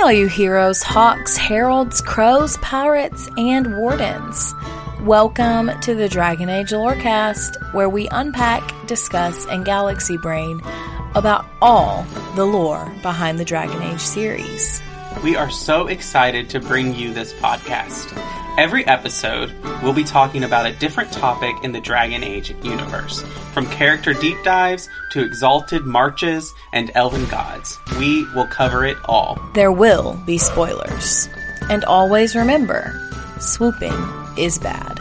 all you heroes, hawks, heralds, crows, pirates, and wardens. Welcome to the Dragon Age Lorecast, where we unpack, discuss, and galaxy brain about all the lore behind the Dragon Age series. We are so excited to bring you this podcast. Every episode, we'll be talking about a different topic in the Dragon Age universe. From character deep dives to exalted marches and elven gods. We will cover it all. There will be spoilers. And always remember, swooping is bad.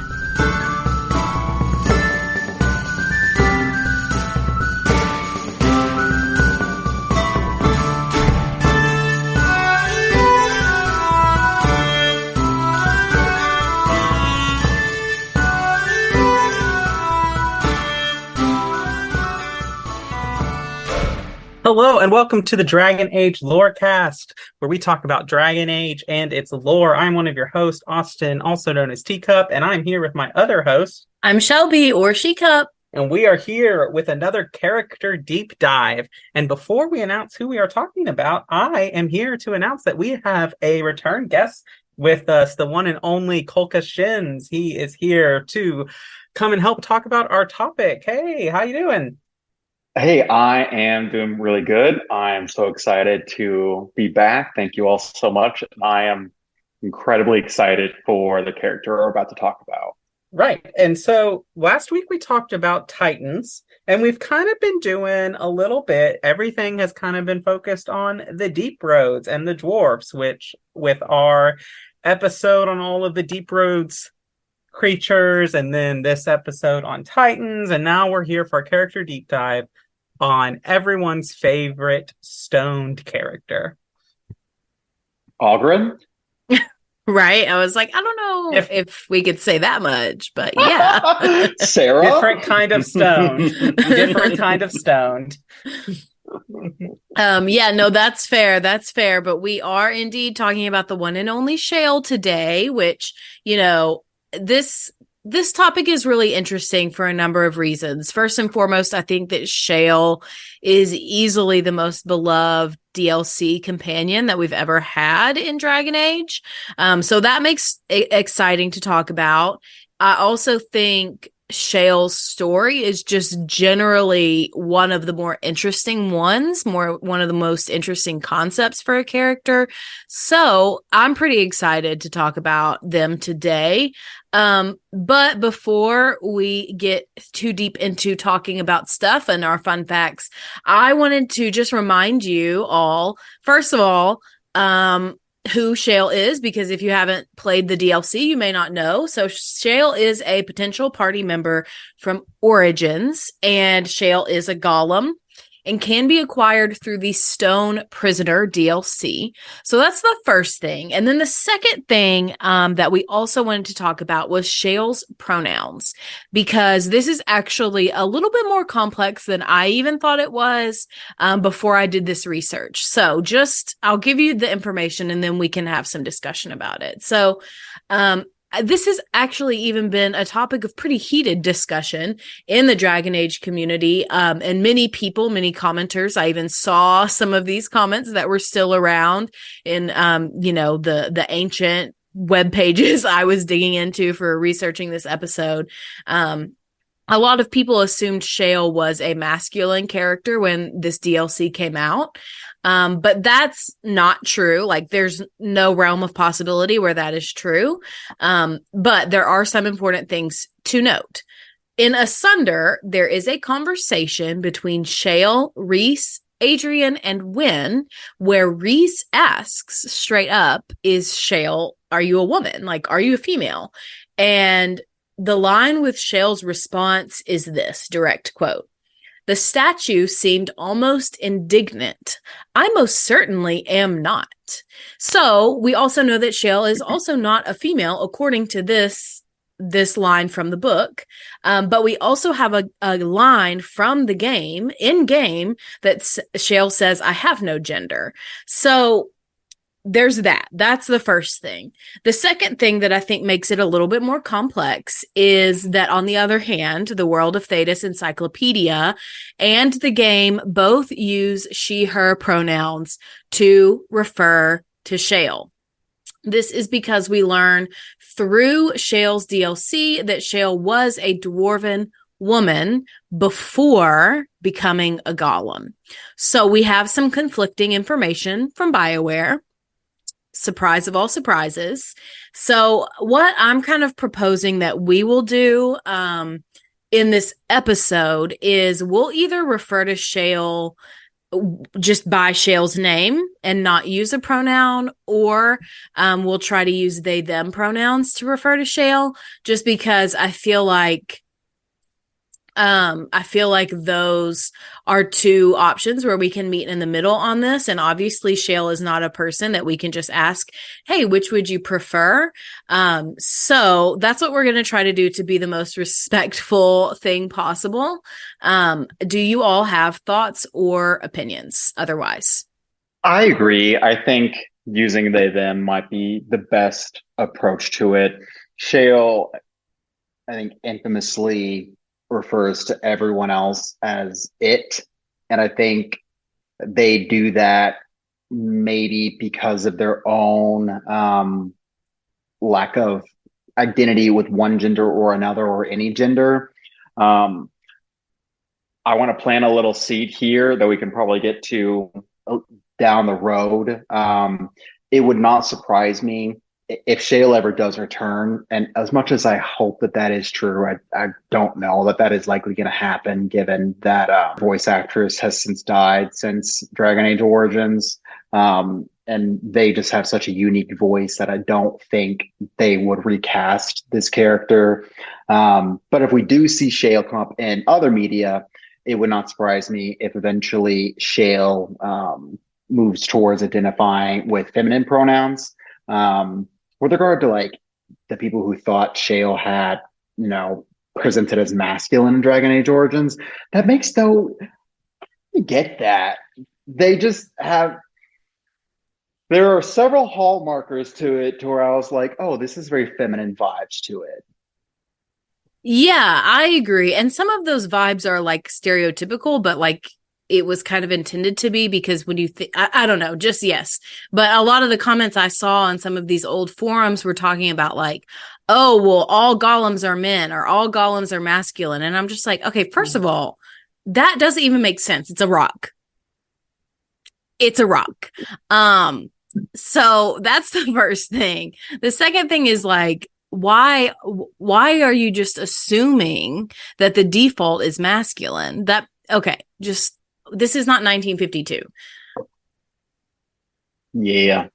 Hello and welcome to the Dragon Age Lorecast, where we talk about Dragon Age and its lore. I'm one of your hosts, Austin, also known as Teacup, and I'm here with my other host. I'm Shelby, or Shecup. And we are here with another character deep dive. And before we announce who we are talking about, I am here to announce that we have a return guest with us, the one and only Collcashins. He is here to come and help talk about our topic. Hey, how you doing? Hey, I am doing really good. I am so excited to be back. Thank you all so much. I am incredibly excited for the character we're about to talk about. Right. And so last week we talked about Titans, and we've kind of been doing a little bit. Everything has kind of been focused on the Deep Roads and the dwarves, which with our episode on all of the Deep Roads creatures, and then this episode on Titans, and now we're here for a character deep dive on everyone's favorite stoned character. Ogren? Right? I was like, I don't know if we could say that much, but yeah. Sarah? Different kind of stoned. Different kind of stoned. Yeah, no, that's fair. That's fair. But we are indeed talking about the one and only Shale today, which, you know, this topic is really interesting for a number of reasons. First and foremost, I think that Shale is easily the most beloved DLC companion that we've ever had in Dragon Age. So that makes it exciting to talk about. I also think Shale's story is just generally one of the more interesting ones, one of the most interesting concepts for a character. So I'm pretty excited to talk about them today. But before we get too deep into talking about stuff and our fun facts, I wanted to just remind you all, first of all, who Shale is, because if you haven't played the DLC, you may not know. So Shale is a potential party member from Origins, and Shale is a golem and can be acquired through the Stone Prisoner DLC. So that's the first thing. And then the second thing that we also wanted to talk about was Shale's pronouns, because this is actually a little bit more complex than I even thought it was before I did this research. So I'll give you the information and then we can have some discussion about it. So this has actually even been a topic of pretty heated discussion in the Dragon Age community. And many commenters, I even saw some of these comments that were still around in, the ancient web pages I was digging into for researching this episode. A lot of people assumed Shale was a masculine character when this DLC came out. But that's not true. Like, there's no realm of possibility where that is true. But there are some important things to note. In Asunder, there is a conversation between Shale, Rhys, Adrian, and Wynn, where Rhys asks straight up, is Shale, are you a woman? Like, are you a female? And the line with Shale's response is this, direct quote. The statue seemed almost indignant. I most certainly am not. So we also know that Shale is also not a female, according to this line from the book. But we also have a line from the game, in game, that Shale says, I have no gender. So there's that. That's the first thing. The second thing that I think makes it a little bit more complex is that, on the other hand, the World of Thedas Encyclopedia and the game both use she, her pronouns to refer to Shale. This is because we learn through Shale's DLC that Shale was a dwarven woman before becoming a golem. So we have some conflicting information from BioWare. Surprise of all surprises. So what I'm kind of proposing that we will do in this episode is we'll either refer to Shale just by Shale's name and not use a pronoun, or we'll try to use they them pronouns to refer to Shale, just because I feel like those are two options where we can meet in the middle on this. And obviously Shale is not a person that we can just ask, hey, which would you prefer? So that's what we're going to try to do to be the most respectful thing possible. Do you all have thoughts or opinions otherwise? I agree. I think using they them might be the best approach to it. Shale, I think, infamously refers to everyone else as it. And I think they do that maybe because of their own lack of identity with one gender or another, or any gender. I want to plant a little seed here that we can probably get to down the road. It would not surprise me if Shale ever does return, and as much as I hope that that is true, I don't know that that is likely going to happen, given that voice actress has since died since Dragon Age Origins, and they just have such a unique voice that I don't think they would recast this character. But if we do see Shale come up in other media, it would not surprise me if eventually Shale moves towards identifying with feminine pronouns. With regard to like the people who thought Shale had, presented as masculine in Dragon Age Origins, that makes I get that. They just have, there are several hallmarkers to it to where I was like, oh, this is very feminine vibes to it. Yeah, I agree. And some of those vibes are like stereotypical, but like it was kind of intended to be, because when you think, I don't know, just yes. But a lot of the comments I saw on some of these old forums were talking about like, oh, well, all golems are men or all golems are masculine. And I'm just like, okay, first of all, that doesn't even make sense. It's a rock. It's a rock. So that's the first thing. The second thing is like, why are you just assuming that the default is masculine? This is not 1952. Yeah.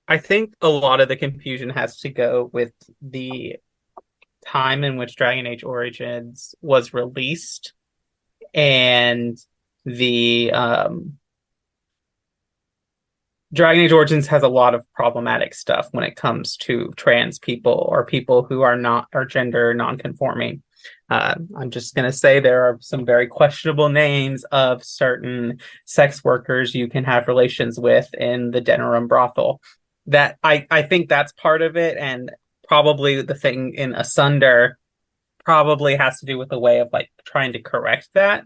I think a lot of the confusion has to go with the time in which Dragon Age Origins was released, and the Dragon Age Origins has a lot of problematic stuff when it comes to trans people or people who are gender non-conforming. I'm just going to say there are some very questionable names of certain sex workers you can have relations with in the Denerim brothel. That I think that's part of it, and probably the thing in Asunder probably has to do with the way of like trying to correct that.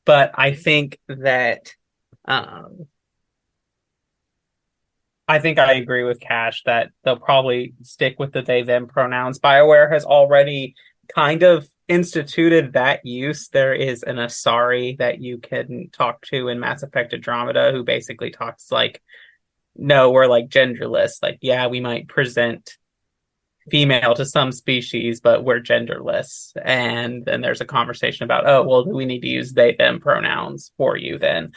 But I think that I think I agree with Cash that they'll probably stick with the they them pronouns. BioWare has already kind of instituted that use. There is an Asari that you can talk to in Mass Effect Andromeda who basically talks like, no, we're like genderless. Like, yeah, we might present female to some species, but we're genderless. And then there's a conversation about, oh, well, do we need to use they them pronouns for you then?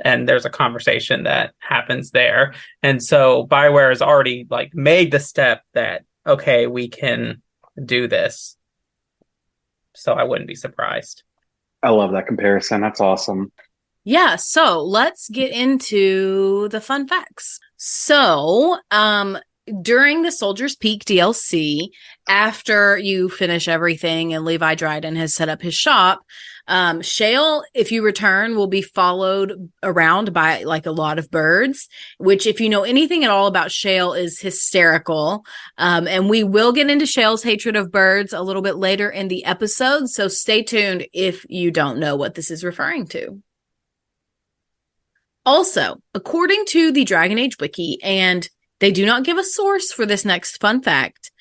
And there's a conversation that happens there. And so BioWare has already like made the step that, okay, we can do this. So I wouldn't be surprised. I love that comparison. That's awesome. Yeah, so let's get into the fun facts. So, during the Soldier's Peak DLC, after you finish everything and Levi Dryden has set up his shop, Shale, if you return, will be followed around by like a lot of birds, which if you know anything at all about Shale is hysterical. And we will get into Shale's hatred of birds a little bit later in the episode. So stay tuned if you don't know what this is referring to. Also, according to the Dragon Age Wiki, and they do not give a source for this next fun fact,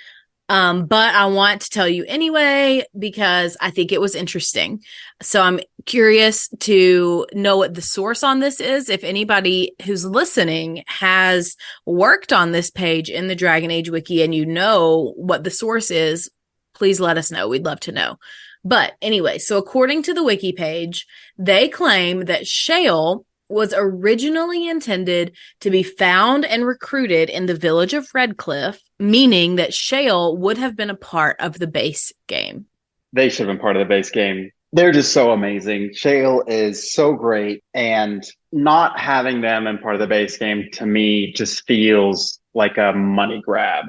but I want to tell you anyway because I think it was interesting. So I'm curious to know what the source on this is. If anybody who's listening has worked on this page in the Dragon Age Wiki and you know what the source is, please let us know. We'd love to know. But anyway, so according to the Wiki page, they claim that Shale was originally intended to be found and recruited in the village of Redcliffe, meaning that Shale would have been a part of the base game. They should have been part of the base game. They're just so amazing. Shale is so great, and not having them in part of the base game to me just feels like a money grab.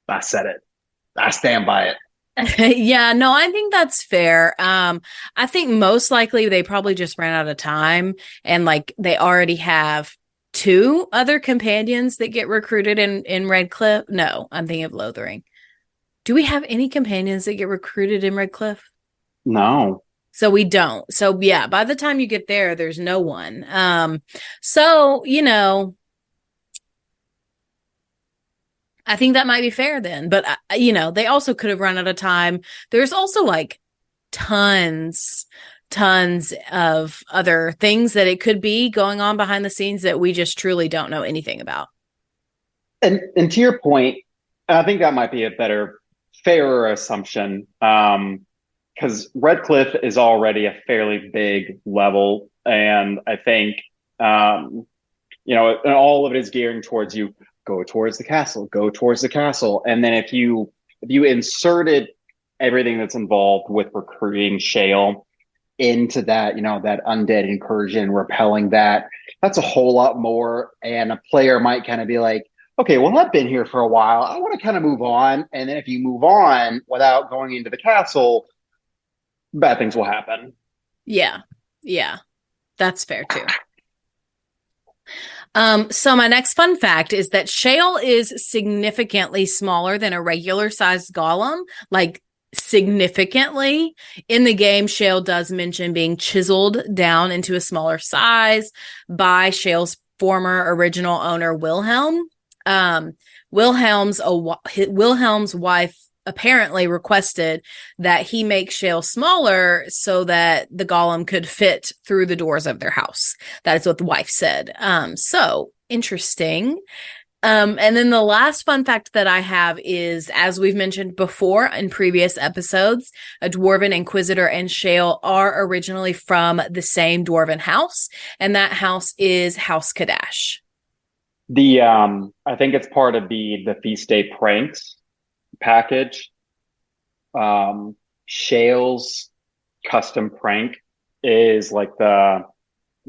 I said it. I stand by it. Yeah, no, I think that's fair. I think most likely they probably just ran out of time and like they already have 2 other companions that get recruited in Redcliffe. No, I'm thinking of Lothering. Do we have any companions that get recruited in Redcliffe? No. So we don't. So yeah, by the time you get there, there's no one. So, I think that might be fair then. But, they also could have run out of time. There's also like tons of other things that it could be going on behind the scenes that we just truly don't know anything about. And to your point, I think that might be a fairer assumption. Because Redcliffe is already a fairly big level. And I think, and all of it is gearing towards you. Go towards the castle. And then if you inserted everything that's involved with recruiting Shale into that, that undead incursion, repelling that's a whole lot more. And a player might kind of be like, okay, well, I've been here for a while. I want to kind of move on. And then if you move on without going into the castle, bad things will happen. Yeah. That's fair too. So my next fun fact is that Shale is significantly smaller than a regular sized golem, like significantly. In the game, Shale does mention being chiseled down into a smaller size by Shale's former original owner, Wilhelm. Wilhelm's wife apparently requested that he make Shale smaller so that the golem could fit through the doors of their house. That is what the wife said. So interesting. And then the last fun fact that I have is, as we've mentioned before in previous episodes, a Dwarven Inquisitor and Shale are originally from the same Dwarven house, and that house is House Kadash. I think it's part of the Feast Day Pranks package. Shale's custom prank is like the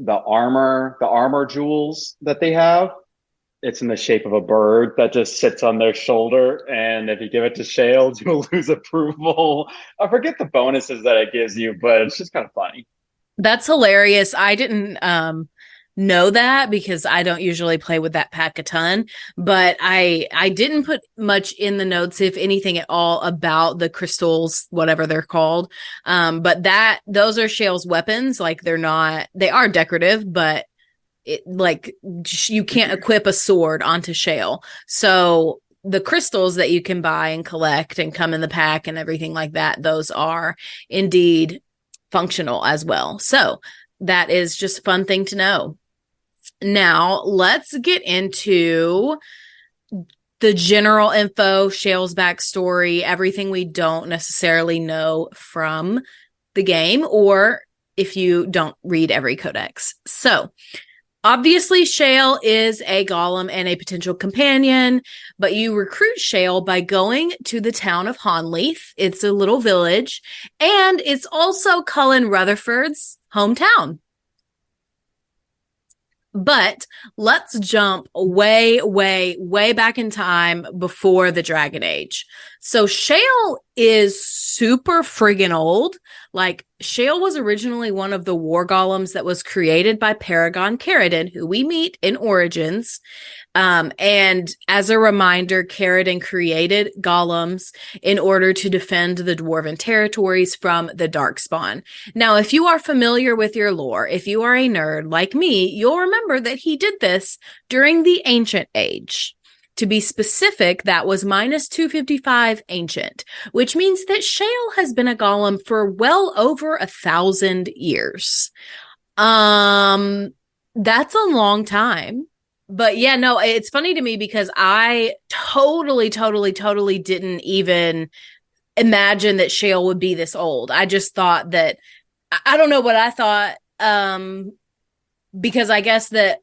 armor jewels that they have. It's in the shape of a bird that just sits on their shoulder, and if you give it to Shale, you'll lose approval. I forget the bonuses that it gives you, but it's just kind of funny. That's hilarious. I didn't know that because I don't usually play with that pack a ton, but I didn't put much in the notes, if anything at all, about the crystals, whatever they're called. But those are Shale's weapons. Like they are decorative, but you can't equip a sword onto Shale. So the crystals that you can buy and collect and come in the pack and everything like that, those are indeed functional as well. So that is just a fun thing to know. Now, let's get into the general info, Shale's backstory, everything we don't necessarily know from the game, or if you don't read every codex. So, obviously, Shale is a golem and a potential companion, but you recruit Shale by going to the town of Honnleath. It's a little village, and it's also Cullen Rutherford's hometown. But let's jump way, way, way back in time before the Dragon Age. So Shale is super friggin' old. Like, Shale was originally one of the war golems that was created by Paragon Carridin, who we meet in Origins. And as a reminder, Carridin created golems in order to defend the Dwarven territories from the Darkspawn. Now, if you are familiar with your lore, if you are a nerd like me, you'll remember that he did this during the Ancient Age. To be specific, that was minus 255 ancient, which means that Shale has been a golem for well over 1,000 years. That's a long time. But yeah, no, it's funny to me because I totally didn't even imagine that Shale would be this old. I just thought that, I don't know what I thought, because I guess that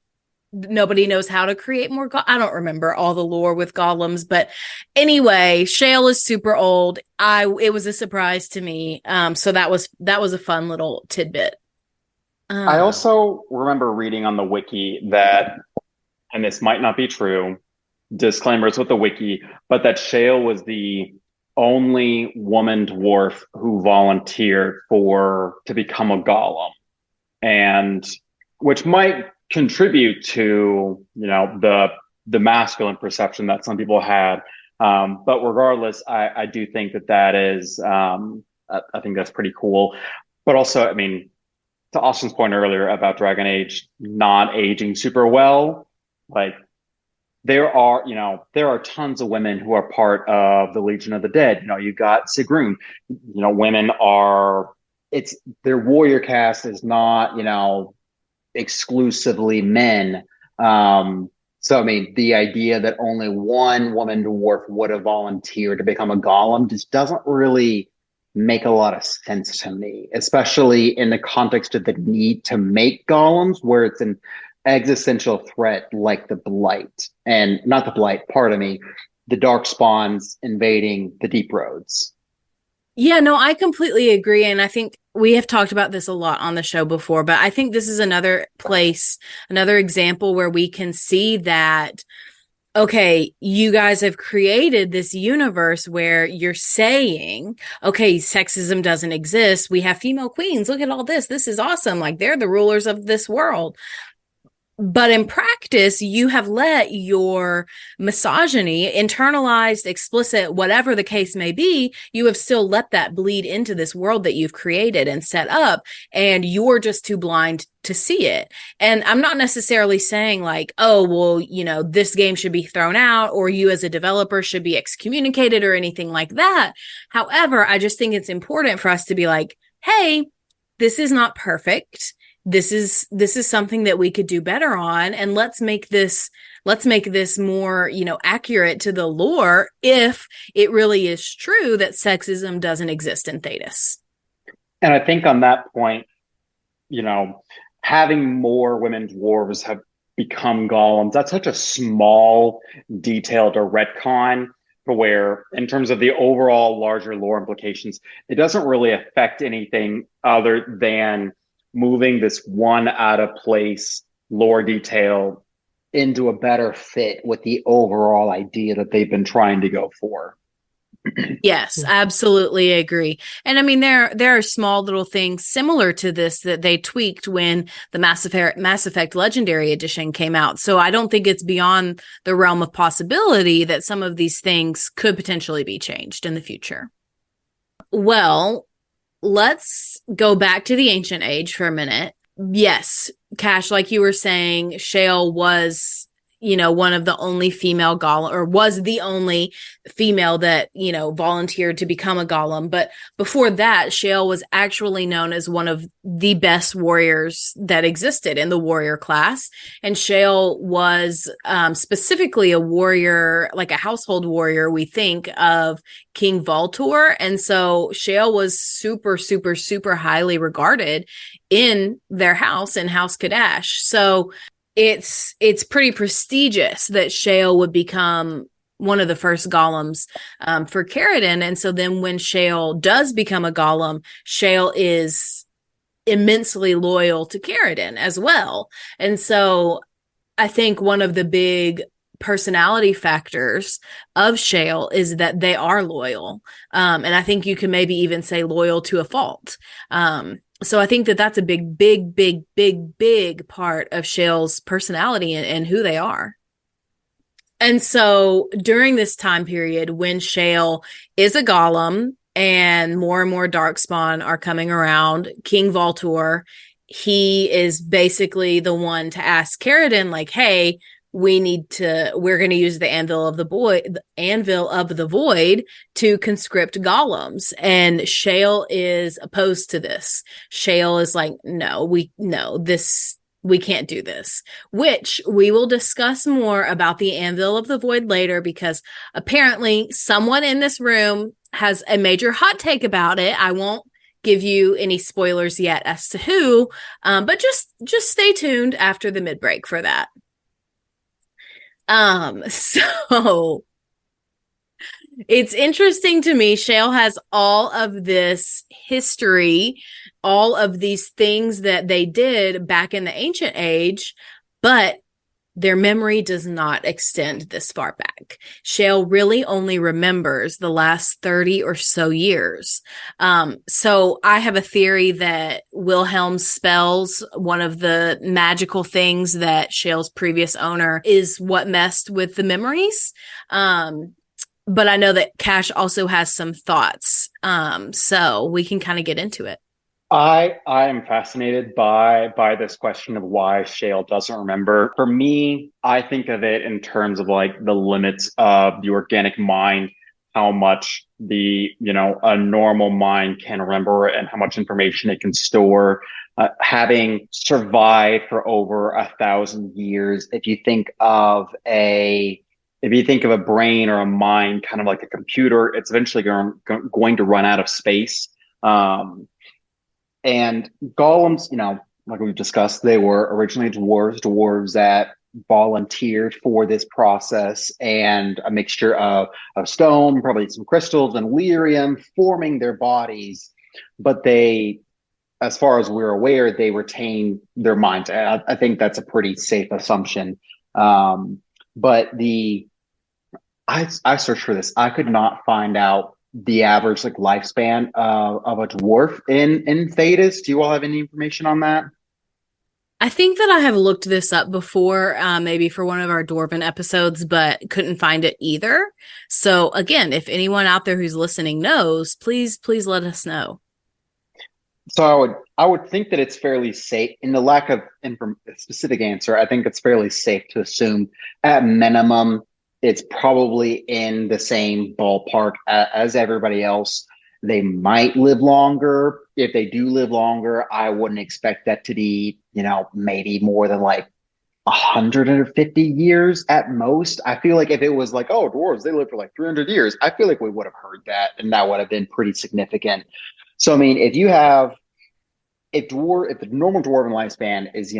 nobody knows how to create more. I don't remember all the lore with golems, but anyway, Shale is super old. It was a surprise to me. So that was a fun little tidbit. I also remember reading on the wiki that, and this might not be true, disclaimers with the wiki, but that Shale was the only woman dwarf who volunteered to become a golem, and which might contribute to, the masculine perception that some people had. But regardless, I do think that is, I think that's pretty cool. But also, I mean, to Austin's point earlier about Dragon Age not aging super well, like there are tons of women who are part of the Legion of the Dead. You got Sigrun. Women are, their warrior cast is not, exclusively men. So I mean, the idea that only one woman dwarf would have volunteered to become a golem just doesn't really make a lot of sense to me, especially in the context of the need to make golems, where it's an existential threat like the Blight, and not the Blight, pardon me, the Darkspawns invading the Deep Roads. Yeah, no, I completely agree. And I think we have talked about this a lot on the show before, but I think this is another example where we can see that, okay, you guys have created this universe where you're saying, okay, sexism doesn't exist. We have female queens. Look at all this. This is awesome. Like, they're the rulers of this world. But in practice, you have let your misogyny, internalized, explicit, whatever the case may be, you have still let that bleed into this world that you've created and set up, and you're just too blind to see it. And I'm not necessarily saying like, oh, well, this game should be thrown out, or you as a developer should be excommunicated or anything like that. However, I just think it's important for us to be like, hey, this is not perfect. This is something that we could do better on, and let's make this more, accurate to the lore, if it really is true that sexism doesn't exist in Thedas. And I think on that point, having more women dwarves have become golems, that's such a small detail to retcon, for where, in terms of the overall larger lore implications, it doesn't really affect anything other than moving this one out of place lore detail into a better fit with the overall idea that they've been trying to go for. Yes, absolutely agree. And I mean, there are small little things similar to this that they tweaked when the Mass Effect Legendary Edition came out. So I don't think it's beyond the realm of possibility that some of these things could potentially be changed in the future. Well, let's go back to the Ancient Age for a minute. Yes, Cash, like you were saying, Shale was, one of the only female golem, or was the only female that, volunteered to become a golem. But before that, Shale was actually known as one of the best warriors that existed in the warrior class. And Shale was specifically a warrior, like a household warrior, we think, of King Voltor. And so Shale was super, super, super highly regarded in their house, in House Kadash. So it's pretty prestigious that Shale would become one of the first golems for Carridin. And so then when Shale does become a golem, Shale is immensely loyal to Carridin as well. And so I think one of the big personality factors of Shale is that they are loyal. And I think you can maybe even say loyal to a fault. So I think that that's a big part of Shale's personality and who they are. And so during this time period, when Shale is a golem and more darkspawn are coming around, King Voltor, he is basically the one to ask Caridin, like, hey, we're going to use the anvil of the void to conscript golems. And Shale is opposed to this. Shale is like, we can't do this, which we will discuss more about the anvil of the void later, because apparently someone in this room has a major hot take about it. I won't give you any spoilers yet as to who, but just stay tuned after the mid break for that. So it's interesting to me. Shale has all of this history, all of these things that they did back in the ancient age, but their memory does not extend this far back. Shale really only remembers the last 30 or so years. So I have a theory that Wilhelm's spells, one of the magical things that Shale's previous owner, is what messed with the memories. But I know that Cash also has some thoughts. So we can kind of get into it. I am fascinated by this question of why Shale doesn't remember. For me, I think of it in terms of like the limits of the organic mind, how much a normal mind can remember and how much information it can store. Having survived for over 1,000 years, if you think of a brain or a mind kind of like a computer, it's eventually going to run out of space. And golems, like we've discussed, they were originally dwarves that volunteered for this process, and a mixture of stone, probably some crystals and lyrium forming their bodies. But they, as far as we're aware, they retain their minds. I think that's a pretty safe assumption. But I searched for this. I could not find out the average lifespan of a dwarf in Thedas. Do you all have any information on that? I think that I have looked this up before, maybe for one of our Dwarven episodes, but couldn't find it either. So again, if anyone out there who's listening knows, please let us know. So I would think that it's fairly safe. In the lack of specific answer, I think it's fairly safe to assume at minimum it's probably in the same ballpark as everybody else. They might live longer. If they do live longer, I wouldn't expect that to be, maybe more than 150 years at most. I feel like if it was dwarves, they live for 300 years, I feel like we would have heard that, and that would have been pretty significant. So, I mean, if the normal dwarven lifespan is,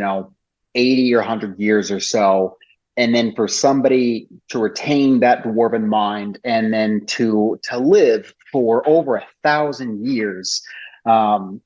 80 or 100 years or so, and then for somebody to retain that dwarven mind and then to live for over 1,000 years, and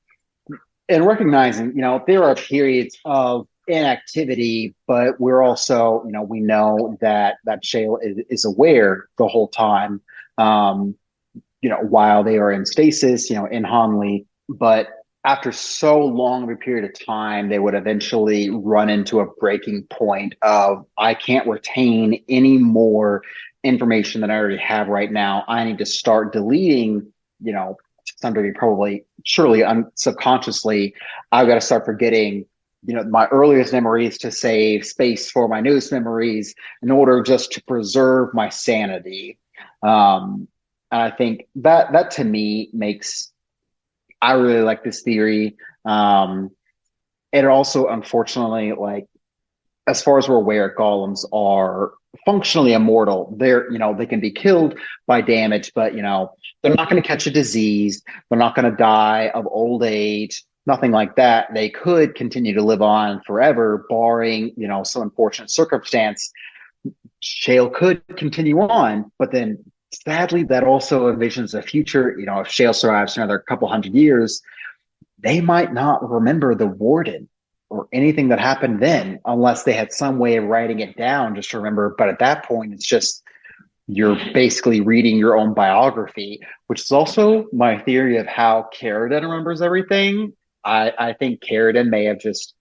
recognizing, there are periods of inactivity, but we're also, we know that Shale is aware the whole time, while they are in stasis, in Honnleath. But after so long of a period of time, they would eventually run into a breaking point of, I can't retain any more information that I already have right now. I need to start deleting, to some degree, probably, surely, subconsciously, I've got to start forgetting, my earliest memories to save space for my newest memories in order just to preserve my sanity. And I think that to me I really like this theory. It also, unfortunately, as far as we're aware, golems are functionally immortal. They can be killed by damage, but, they're not going to catch a disease. They're not going to die of old age, nothing like that. They could continue to live on forever, barring, some unfortunate circumstance. Shale could continue on, but then sadly, that also envisions the future. If Shale survives another couple hundred years, they might not remember the warden. or anything that happened then, unless they had some way of writing it down just to remember. But at that point, it's just you're basically reading your own biography, which is also my theory of how Carradine remembers everything. I think Carradine may have just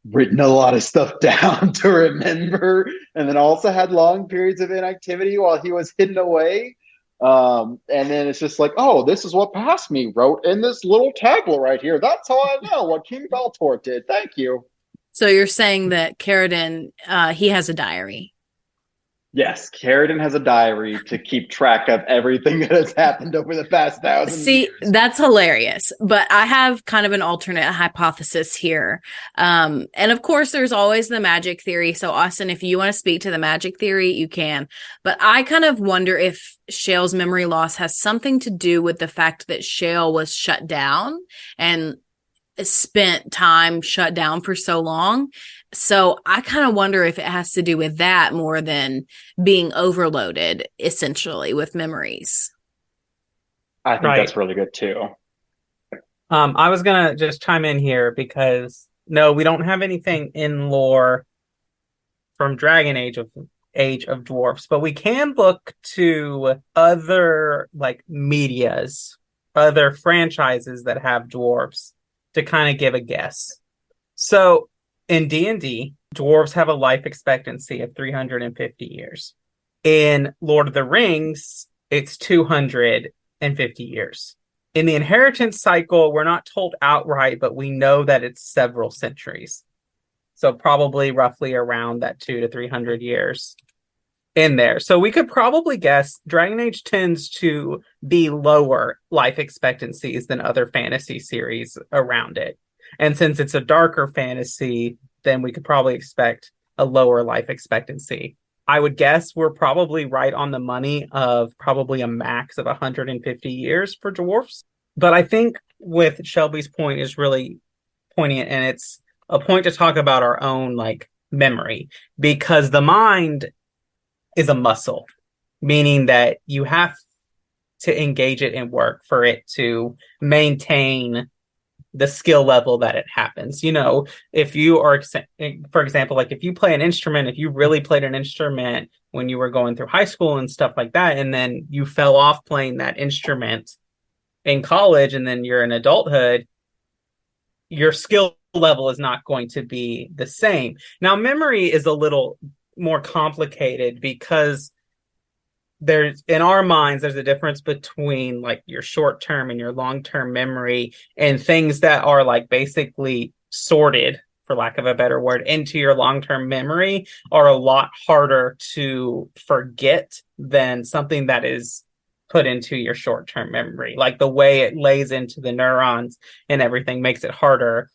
written a lot of stuff down to remember, and then also had long periods of inactivity while he was hidden away. And then it's just like, oh, this is what Past Me wrote in this little tablet right here. That's how I know what King Beltor did. Thank you. So you're saying that Carradine, he has a diary. Yes, Carradine has a diary to keep track of everything that has happened over the past 1,000 See, years. that's hilarious. But I have kind of an alternate hypothesis here. And of course, there's always the magic theory. So, Austin, if you want to speak to the magic theory, you can. But I kind of wonder if Shale's memory loss has something to do with the fact that Shale was shut down and spent time shut down for so long. So I kind of wonder if it has to do with that more than being overloaded, essentially, with memories. I think that's really good too. I was gonna just chime in here because no, we don't have anything in lore from Dragon Age of Dwarfs, but we can look to other like medias, other franchises that have dwarves to kind of give a guess. So in D&D, dwarves have a life expectancy of 350 years. In Lord of the Rings, it's 250 years. In the inheritance cycle, we're not told outright, but we know that it's several centuries. So probably roughly around that 200 to 300 years in there. So we could probably guess Dragon Age tends to be lower life expectancies than other fantasy series around it. And since it's a darker fantasy, then we could probably expect a lower life expectancy. I would guess we're probably right on the money of probably a max of 150 years for dwarfs. But I think with Shelby's point is really poignant, and it's a point to talk about our own like memory, because the mind is a muscle, meaning that you have to engage it in work for it to maintain the skill level that it happens. You know, if you are, for example, like if you play an instrument, if you really played an instrument when you were going through high school and stuff like that, and then you fell off playing that instrument in college and then you're in adulthood, your skill level is not going to be the same. Now, memory is a little more complicated because there's, in our minds, there's a difference between like your short-term and your long-term memory, and things that are like basically sorted, for lack of a better word, into your long-term memory are a lot harder to forget than something that is put into your short-term memory. Like the way it lays into the neurons and everything makes it harder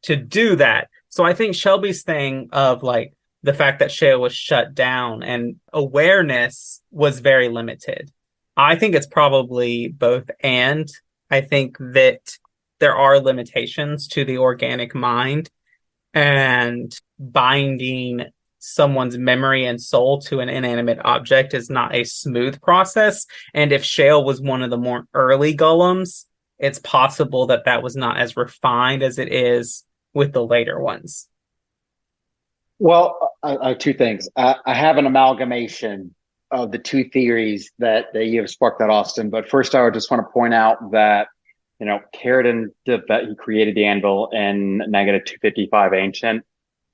to do that. So I think Shelby's thing of like the fact that Shale was shut down and awareness was very limited, I think it's probably both. And I think that there are limitations to the organic mind, and binding someone's memory and soul to an inanimate object is not a smooth process. And if Shale was one of the more early golems, it's possible that that was not as refined as it is with the later ones. Well, I have two things. I have an amalgamation of the two theories that you have sparked that, Austin. But first, I would just want to point out that, you know, Carradine did that. He created the anvil in negative 255 ancient,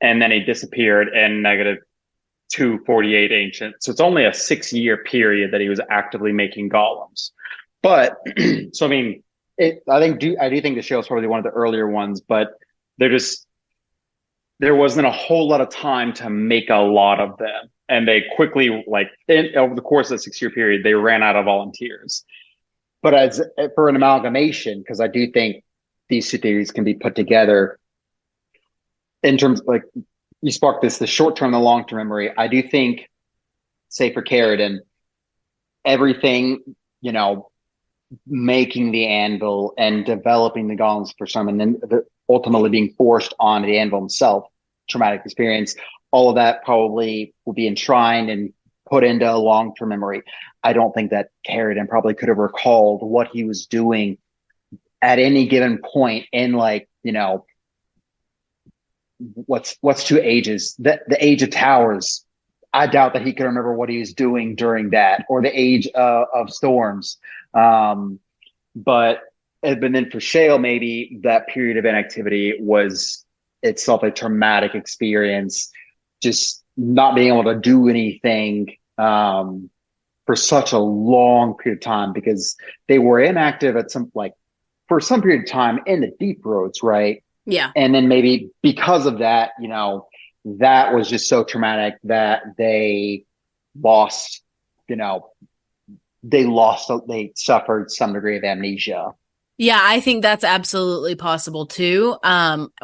and then he disappeared in negative 248 ancient. So it's only a 6-year period that he was actively making golems. But so I mean, I do think the show is probably one of the earlier ones, but there wasn't a whole lot of time to make a lot of them. And they quickly, over the course of the 6-year period, they ran out of volunteers. But as for an amalgamation, because I do think these two theories can be put together in terms of, like, you sparked this, the short-term and the long-term memory. I do think, say for Carradine, everything, you know, making the anvil and developing the golems for some, and then ultimately being forced on the anvil himself, traumatic experience, all of that probably will be enshrined and put into a long-term memory. I don't think that Carradine probably could have recalled what he was doing at any given point in, like, you know, what's two ages? The age of towers. I doubt that he could remember what he was doing during that, or the age of storms. But then for Shale, maybe that period of inactivity was itself a traumatic experience, just not being able to do anything for such a long period of time, because they were inactive for some period of time in the deep roads, right? Yeah. And then maybe because of that, that was just so traumatic that they lost, they suffered some degree of amnesia. Yeah, I think that's absolutely possible too.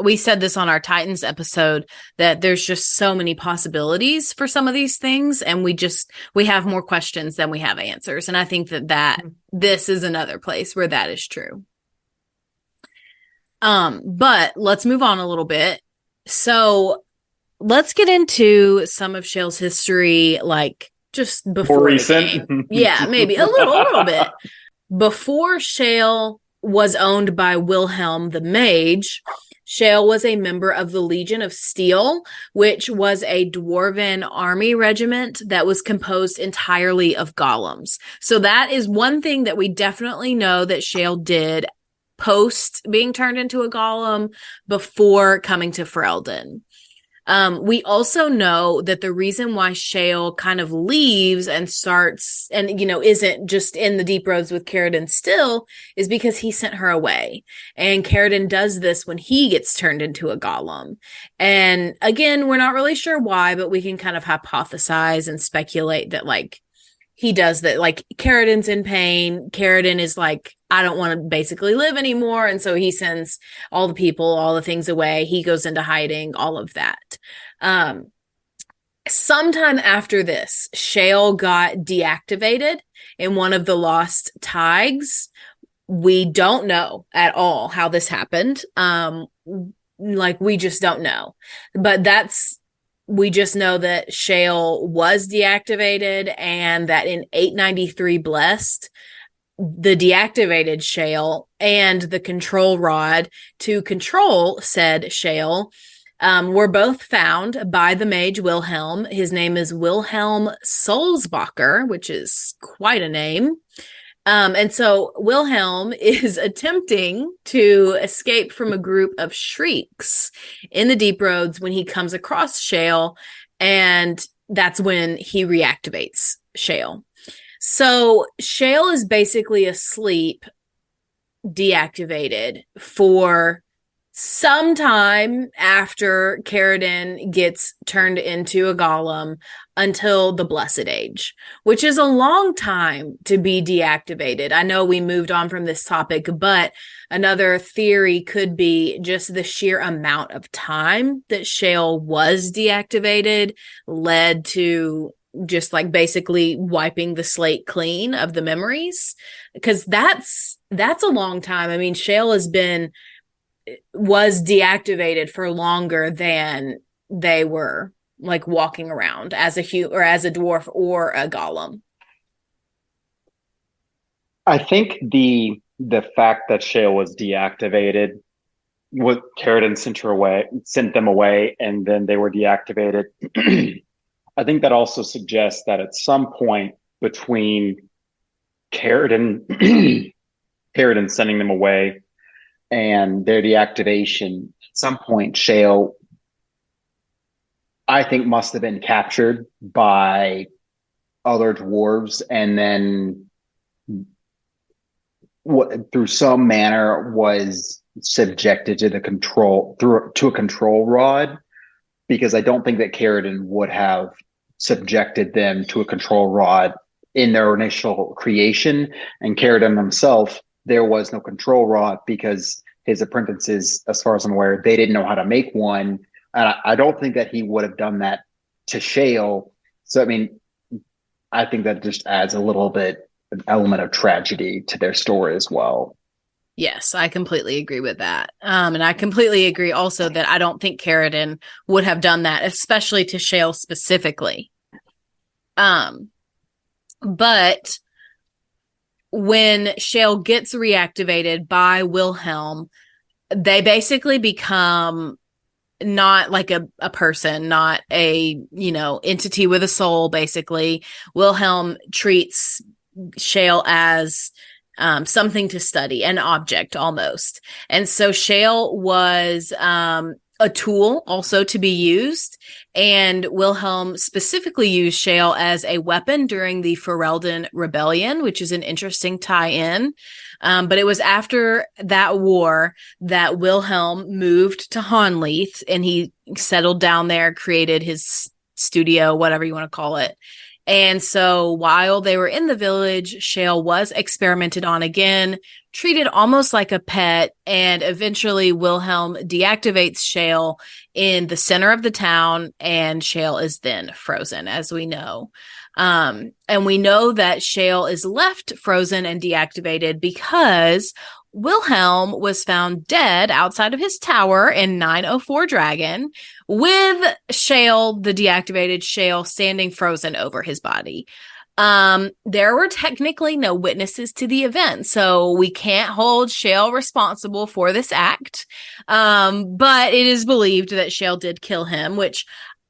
We said this on our Titans episode that there's just so many possibilities for some of these things, and we have more questions than we have answers. And I think that this is another place where that is true. But let's move on a little bit. So let's get into some of Shale's history, like just before More recent. Yeah, maybe a little bit. Before Shale was owned by Wilhelm the Mage, Shale was a member of the Legion of Steel, which was a dwarven army regiment that was composed entirely of golems. So that is one thing that we definitely know that Shale did post being turned into a golem before coming to Ferelden. We also know that the reason why Shale kind of leaves and starts and, isn't just in the deep roads with Caridin still is because he sent her away. And Caridin does this when he gets turned into a golem. And again, we're not really sure why, but we can kind of hypothesize and speculate that he does that. Caridin's in pain. Caridin is I don't want to basically live anymore. And so he sends all the people, all the things away. He goes into hiding, all of that. Sometime after this, Shale got deactivated in one of the lost tags. We don't know at all how this happened. We just don't know. But we just know that Shale was deactivated, and that in 893 Blessed, the deactivated Shale and the control rod to control said Shale were both found by the mage Wilhelm. His name is Wilhelm Solsbacher, which is quite a name. And so Wilhelm is attempting to escape from a group of shrieks in the deep roads when he comes across Shale, and that's when he reactivates Shale. So Shale is basically asleep, deactivated for some time after Caridin gets turned into a golem until the Blessed Age, which is a long time to be deactivated. I know we moved on from this topic, but another theory could be just the sheer amount of time that Shale was deactivated led to just basically wiping the slate clean of the memories, because that's a long time. I mean, Shale was deactivated for longer than they were walking around as as a dwarf or a golem. I think the fact that Shale was deactivated, what Caridin sent them away, and then they were deactivated. I think that also suggests that at some point between Caridin sending them away and their deactivation, at some point Shale, I think, must have been captured by other dwarves, and then through some manner was subjected to to a control rod, because I don't think that Caridin would have subjected them to a control rod in their initial creation. And Caridin himself, there was no control rod because his apprentices, as far as I'm aware, they didn't know how to make one. And I don't think that he would have done that to Shale. So, I mean, I think that just adds a little bit, an element of tragedy to their story as well. Yes, I completely agree with that. And I completely agree also that I don't think Caridin would have done that, especially to Shale specifically. But when Shale gets reactivated by Wilhelm, they basically become not like a person, not a, entity with a soul, basically. Wilhelm treats Shale as something to study, an object almost. And so Shale was a tool also to be used. And Wilhelm specifically used Shale as a weapon during the Ferelden Rebellion, which is an interesting tie-in. But it was after that war that Wilhelm moved to Honnleath, and he settled down there, created his studio, whatever you want to call it. And so while they were in the village, Shale was experimented on again, treated almost like a pet, and eventually Wilhelm deactivates Shale in the center of the town, and Shale is then frozen, as we know. And we know that Shale is left frozen and deactivated because Wilhelm was found dead outside of his tower in 904 Dragon, with Shale, the deactivated Shale, standing frozen over his body. There were technically no witnesses to the event, so we can't hold Shale responsible for this act. But it is believed that Shale did kill him, which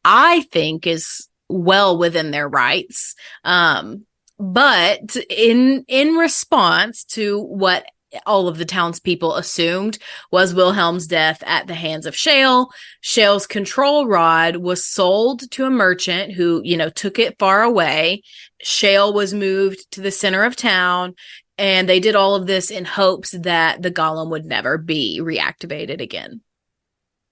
I think is well within their rights. But in response to what all of the townspeople assumed was Wilhelm's death at the hands of Shale, Shale's control rod was sold to a merchant who, took it far away. Shale was moved to the center of town, and they did all of this in hopes that the golem would never be reactivated again.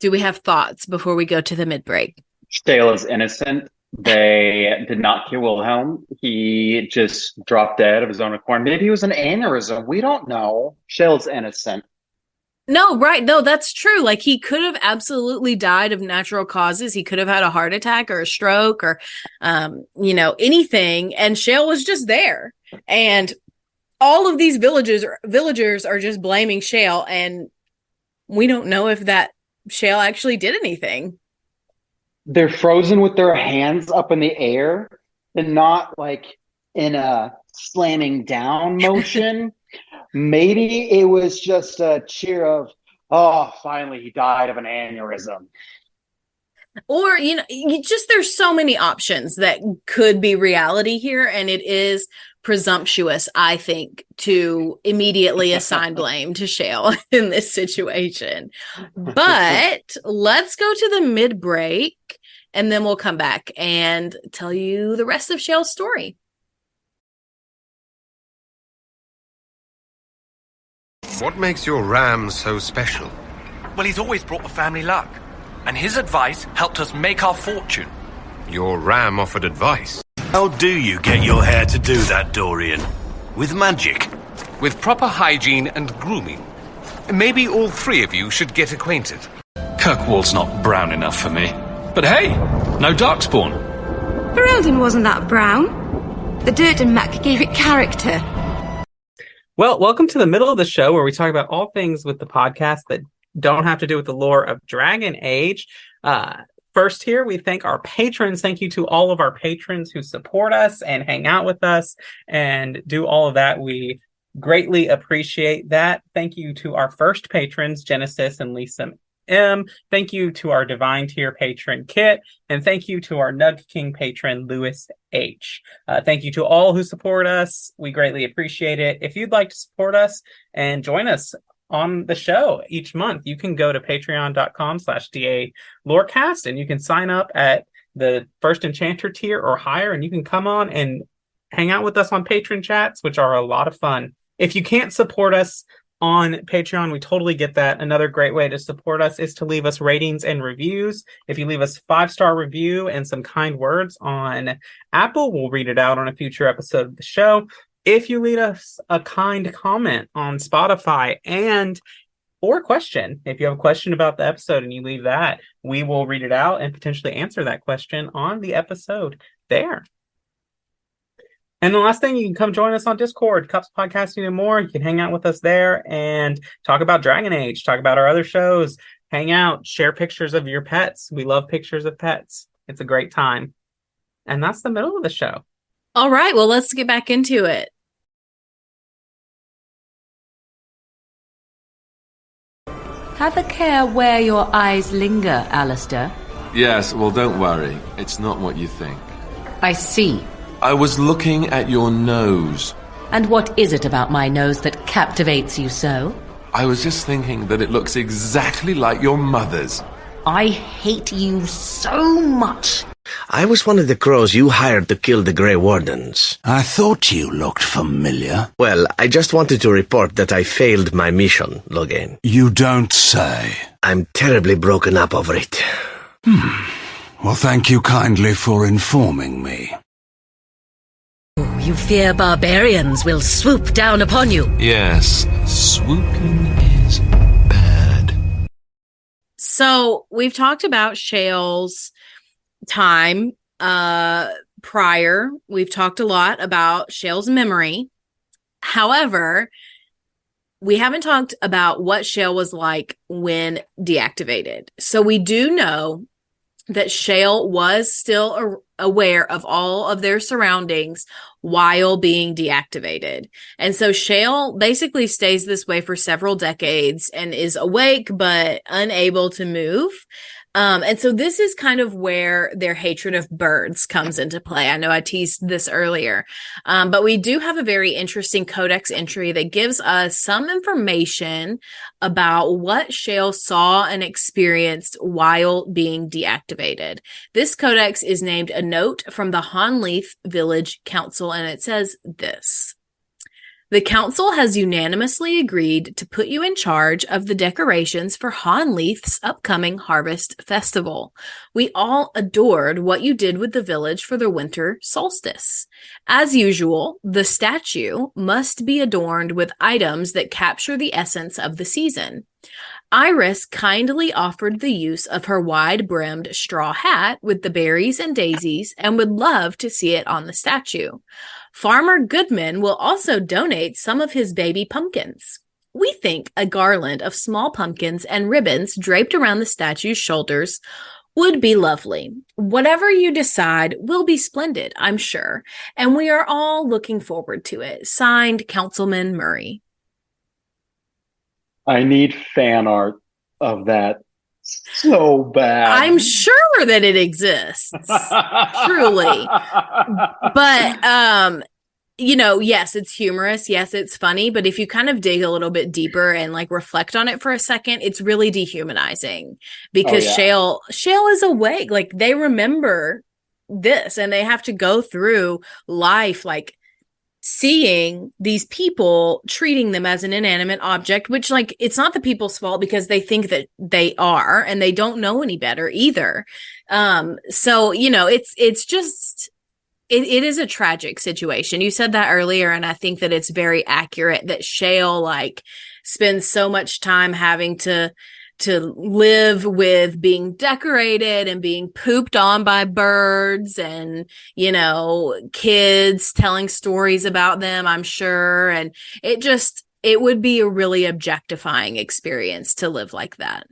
Do we have thoughts before we go to the mid-break? Shale is innocent. They did not kill Wilhelm. He just dropped dead of his own accord. Maybe it was an aneurysm. We don't know. Shale's innocent. No, right. No, that's true. Like, he could have absolutely died of natural causes. He could have had a heart attack or a stroke or, anything. And Shale was just there. And all of these villagers are just blaming Shale. And we don't know if that Shale actually did anything. They're frozen with their hands up in the air and not like in a slamming down motion. Maybe it was just a cheer of, oh, finally he died of an aneurysm. Or, there's so many options that could be reality here. And it is presumptuous, I think, to immediately assign blame to Shale in this situation. But let's go to the mid-break, and then we'll come back and tell you the rest of Shale's story. What makes your ram so special? Well, he's always brought the family luck, and his advice helped us make our fortune. Your ram offered advice. How do you get your hair to do that, Dorian? With magic? With proper hygiene and grooming. Maybe all three of you should get acquainted. Kirkwall's not brown enough for me. But hey, no darkspawn. Ferelden wasn't that brown. The dirt and muck gave it character. Well, welcome to the middle of the show where we talk about all things with the podcast that don't have to do with the lore of Dragon Age. First here, we thank our patrons. Thank you to all of our patrons who support us and hang out with us and do all of that. We greatly appreciate that. Thank you to our first patrons, Genesis and Lisa M. Thank you to our Divine Tier patron, Kit. And thank you to our Nug King patron, Lewis H. Thank you to all who support us. We greatly appreciate it. If you'd like to support us and join us on the show each month, you can go to patreon.com/DA Lorecast, and you can sign up at the first Enchanter tier or higher, and you can come on and hang out with us on patron chats, which are a lot of fun. If you can't support us on Patreon, we totally get that. Another great way to support us is to leave us ratings and reviews. If you leave us a 5-star review and some kind words on Apple, we'll read it out on a future episode of the show. If you leave us a kind comment on Spotify or a question, if you have a question about the episode and you leave that, we will read it out and potentially answer that question on the episode there. And the last thing, you can come join us on Discord, Cups Podcasting and more. You can hang out with us there and talk about Dragon Age, talk about our other shows, hang out, share pictures of your pets. We love pictures of pets. It's a great time. And that's the middle of the show. All right, well, let's get back into it. Have a care where your eyes linger, Alistair. Yes, well, don't worry. It's not what you think. I see. I was looking at your nose. And what is it about my nose that captivates you so? I was just thinking that it looks exactly like your mother's. I hate you so much. I was one of the crows you hired to kill the Grey Wardens. I thought you looked familiar. Well, I just wanted to report that I failed my mission, Loghain. You don't say. I'm terribly broken up over it. Well, thank you kindly for informing me. You fear barbarians will swoop down upon you. Yes, swooping is bad. So we've talked about Shale's time prior. We've talked a lot about Shale's memory. However, we haven't talked about what Shale was like when deactivated. So we do know that Shale was still aware of all of their surroundings while being deactivated. And so Shale basically stays this way for several decades and is awake but unable to move. And so this is kind of where their hatred of birds comes into play. I know I teased this earlier, but we do have a very interesting Codex entry that gives us some information about what Shale saw and experienced while being deactivated. This Codex is named A Note from the Honnleath Village Council, and it says this. The council has unanimously agreed to put you in charge of the decorations for Honnleath's upcoming harvest festival. We all adored what you did with the village for the winter solstice. As usual, the statue must be adorned with items that capture the essence of the season. Iris kindly offered the use of her wide-brimmed straw hat with the berries and daisies and would love to see it on the statue. Farmer Goodman will also donate some of his baby pumpkins. We think a garland of small pumpkins and ribbons draped around the statue's shoulders would be lovely. Whatever you decide will be splendid, I'm sure, and we are all looking forward to it. Signed, Councilman Murray. I need fan art of that so bad. I'm sure that it exists. Truly. But yes, it's humorous. Yes, it's funny. But if you kind of dig a little bit deeper and like reflect on it for a second, it's really dehumanizing because Shale is awake. Like they remember this and they have to go through life like seeing these people treating them as an inanimate object, which like it's not the people's fault because they think that they are and they don't know any better either. So it's just it is a tragic situation. You said that earlier, and I think that it's very accurate that Shale like spends so much time having to live with being decorated and being pooped on by birds and, kids telling stories about them, I'm sure. And it would be a really objectifying experience to live like that.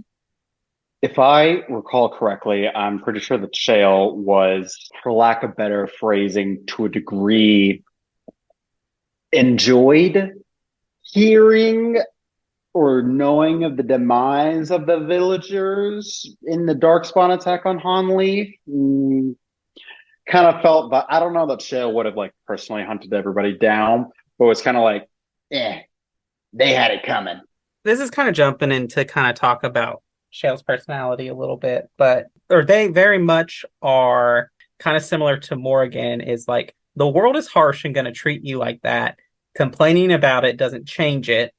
If I recall correctly, I'm pretty sure that Shale was, for lack of better phrasing, to a degree, enjoyed hearing or knowing of the demise of the villagers in the Darkspawn attack on Honnleath. Kind of felt, but I don't know that Shale would have like personally hunted everybody down, but it was kind of like, they had it coming. This is kind of jumping in to kind of talk about Shale's personality a little bit, or they very much are kind of similar to Morrigan, is like, the world is harsh and going to treat you like that. Complaining about it doesn't change it.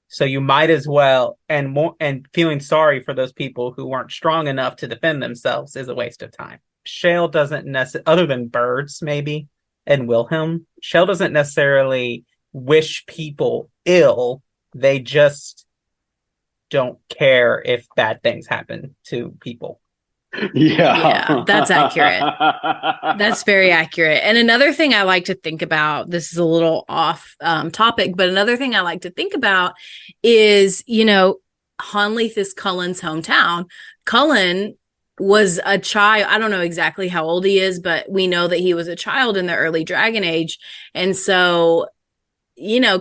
So you might as well, and feeling sorry for those people who weren't strong enough to defend themselves is a waste of time. Shale doesn't necessarily, other than birds maybe, and Wilhelm, Shale doesn't necessarily wish people ill. They just don't care if bad things happen to people. Yeah, that's accurate. That's very accurate. And another thing I like to think about, this is a little off topic, but another thing I like to think about is, Honnleath is Cullen's hometown. Cullen was a child. I don't know exactly how old he is, but we know that he was a child in the early Dragon Age. And so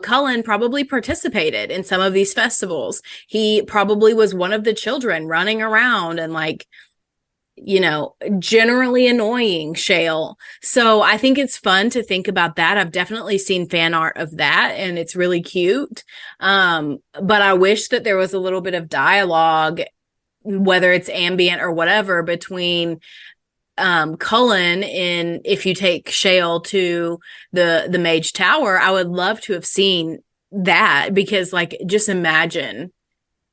Cullen probably participated in some of these festivals. He probably was one of the children running around and generally annoying Shale. So I think it's fun to think about that. I've definitely seen fan art of that, and it's really cute. But I wish that there was a little bit of dialogue, whether it's ambient or whatever, between Cullen in if you take Shale to the Mage Tower. I would love to have seen that, because just imagine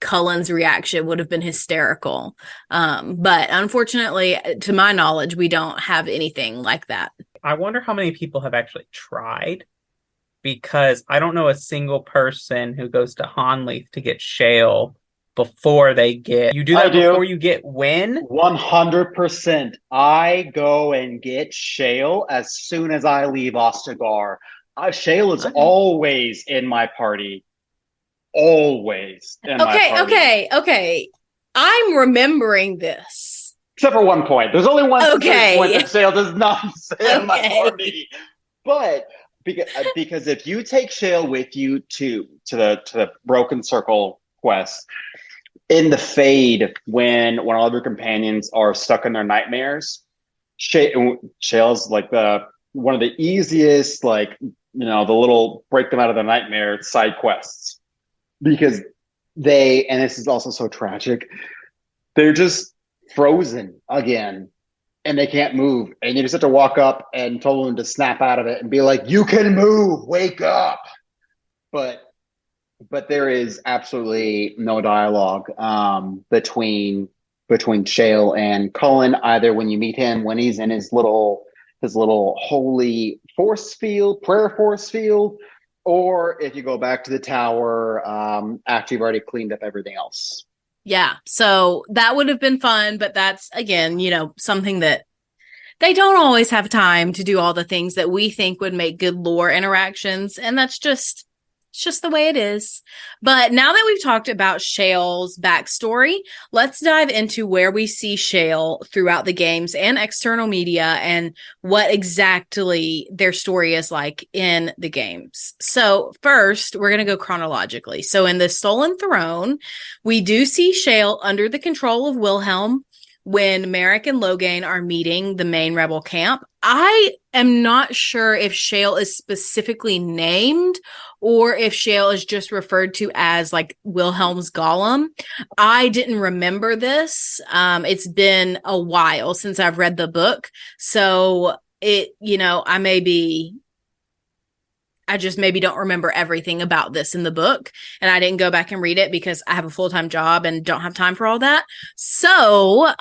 Cullen's reaction would have been hysterical. But unfortunately, to my knowledge, we don't have anything like that. I wonder how many people have actually tried, because I don't know a single person who goes to Honnleath to get Shale before they get... You do that before you get Win? 100%. I go and get Shale as soon as I leave Ostagar. Shale is always in my party. Always in my party. Okay. I'm remembering this. Except for one point. There's only one point that Shale does not stay in my party. But because if you take Shale with you to the Broken Circle quest, in the Fade, when all of your companions are stuck in their nightmares, Shale's one of the easiest, the little break them out of the nightmare side quests. Because and this is also so tragic, they're just frozen again and they can't move. And you just have to walk up and tell them to snap out of it and be like, you can move, wake up. But there is absolutely no dialogue between Shale and Cullen, either when you meet him, when he's in his little holy force field, prayer force field, or if you go back to the tower after you've already cleaned up everything else. Yeah, so that would have been fun, but that's, again, something that they don't always have time to do, all the things that we think would make good lore interactions, and it's just the way it is. But now that we've talked about Shale's backstory, let's dive into where we see Shale throughout the games and external media, and what exactly their story is like in the games. So first, we're going to go chronologically. So in the Stolen Throne, we do see Shale under the control of Wilhelm when Merrick and Logain are meeting the main rebel camp. I am not sure if Shale is specifically named or if Shale is just referred to as Wilhelm's golem. I didn't remember this. It's been a while since I've read the book. So I just maybe don't remember everything about this in the book. And I didn't go back and read it because I have a full-time job and don't have time for all that. So,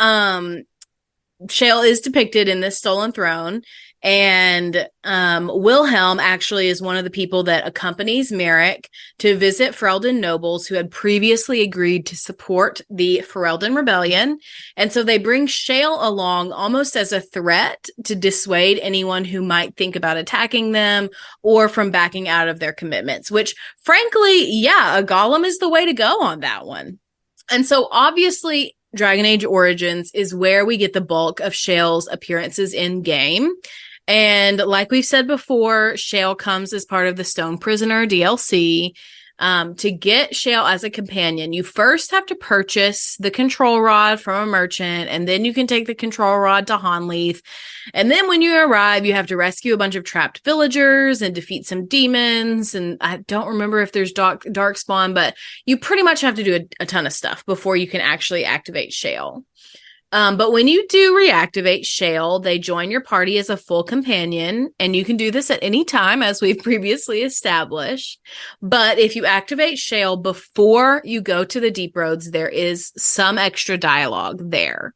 Shale is depicted in this Stolen Throne, and Wilhelm actually is one of the people that accompanies Merrick to visit Ferelden nobles who had previously agreed to support the Ferelden Rebellion. And so they bring Shale along almost as a threat to dissuade anyone who might think about attacking them or from backing out of their commitments, which frankly, a golem is the way to go on that one. And so obviously Dragon Age Origins is where we get the bulk of Shale's appearances in game. And like we've said before, Shale comes as part of the Stone Prisoner DLC. To get Shale as a companion, you first have to purchase the control rod from a merchant, and then you can take the control rod to Honnleath. And then when you arrive, you have to rescue a bunch of trapped villagers and defeat some demons. And I don't remember if there's Darkspawn, but you pretty much have to do a ton of stuff before you can actually activate Shale. But when you do reactivate Shale, they join your party as a full companion, and you can do this at any time, as we've previously established. But if you activate Shale before you go to the Deep Roads, there is some extra dialogue there.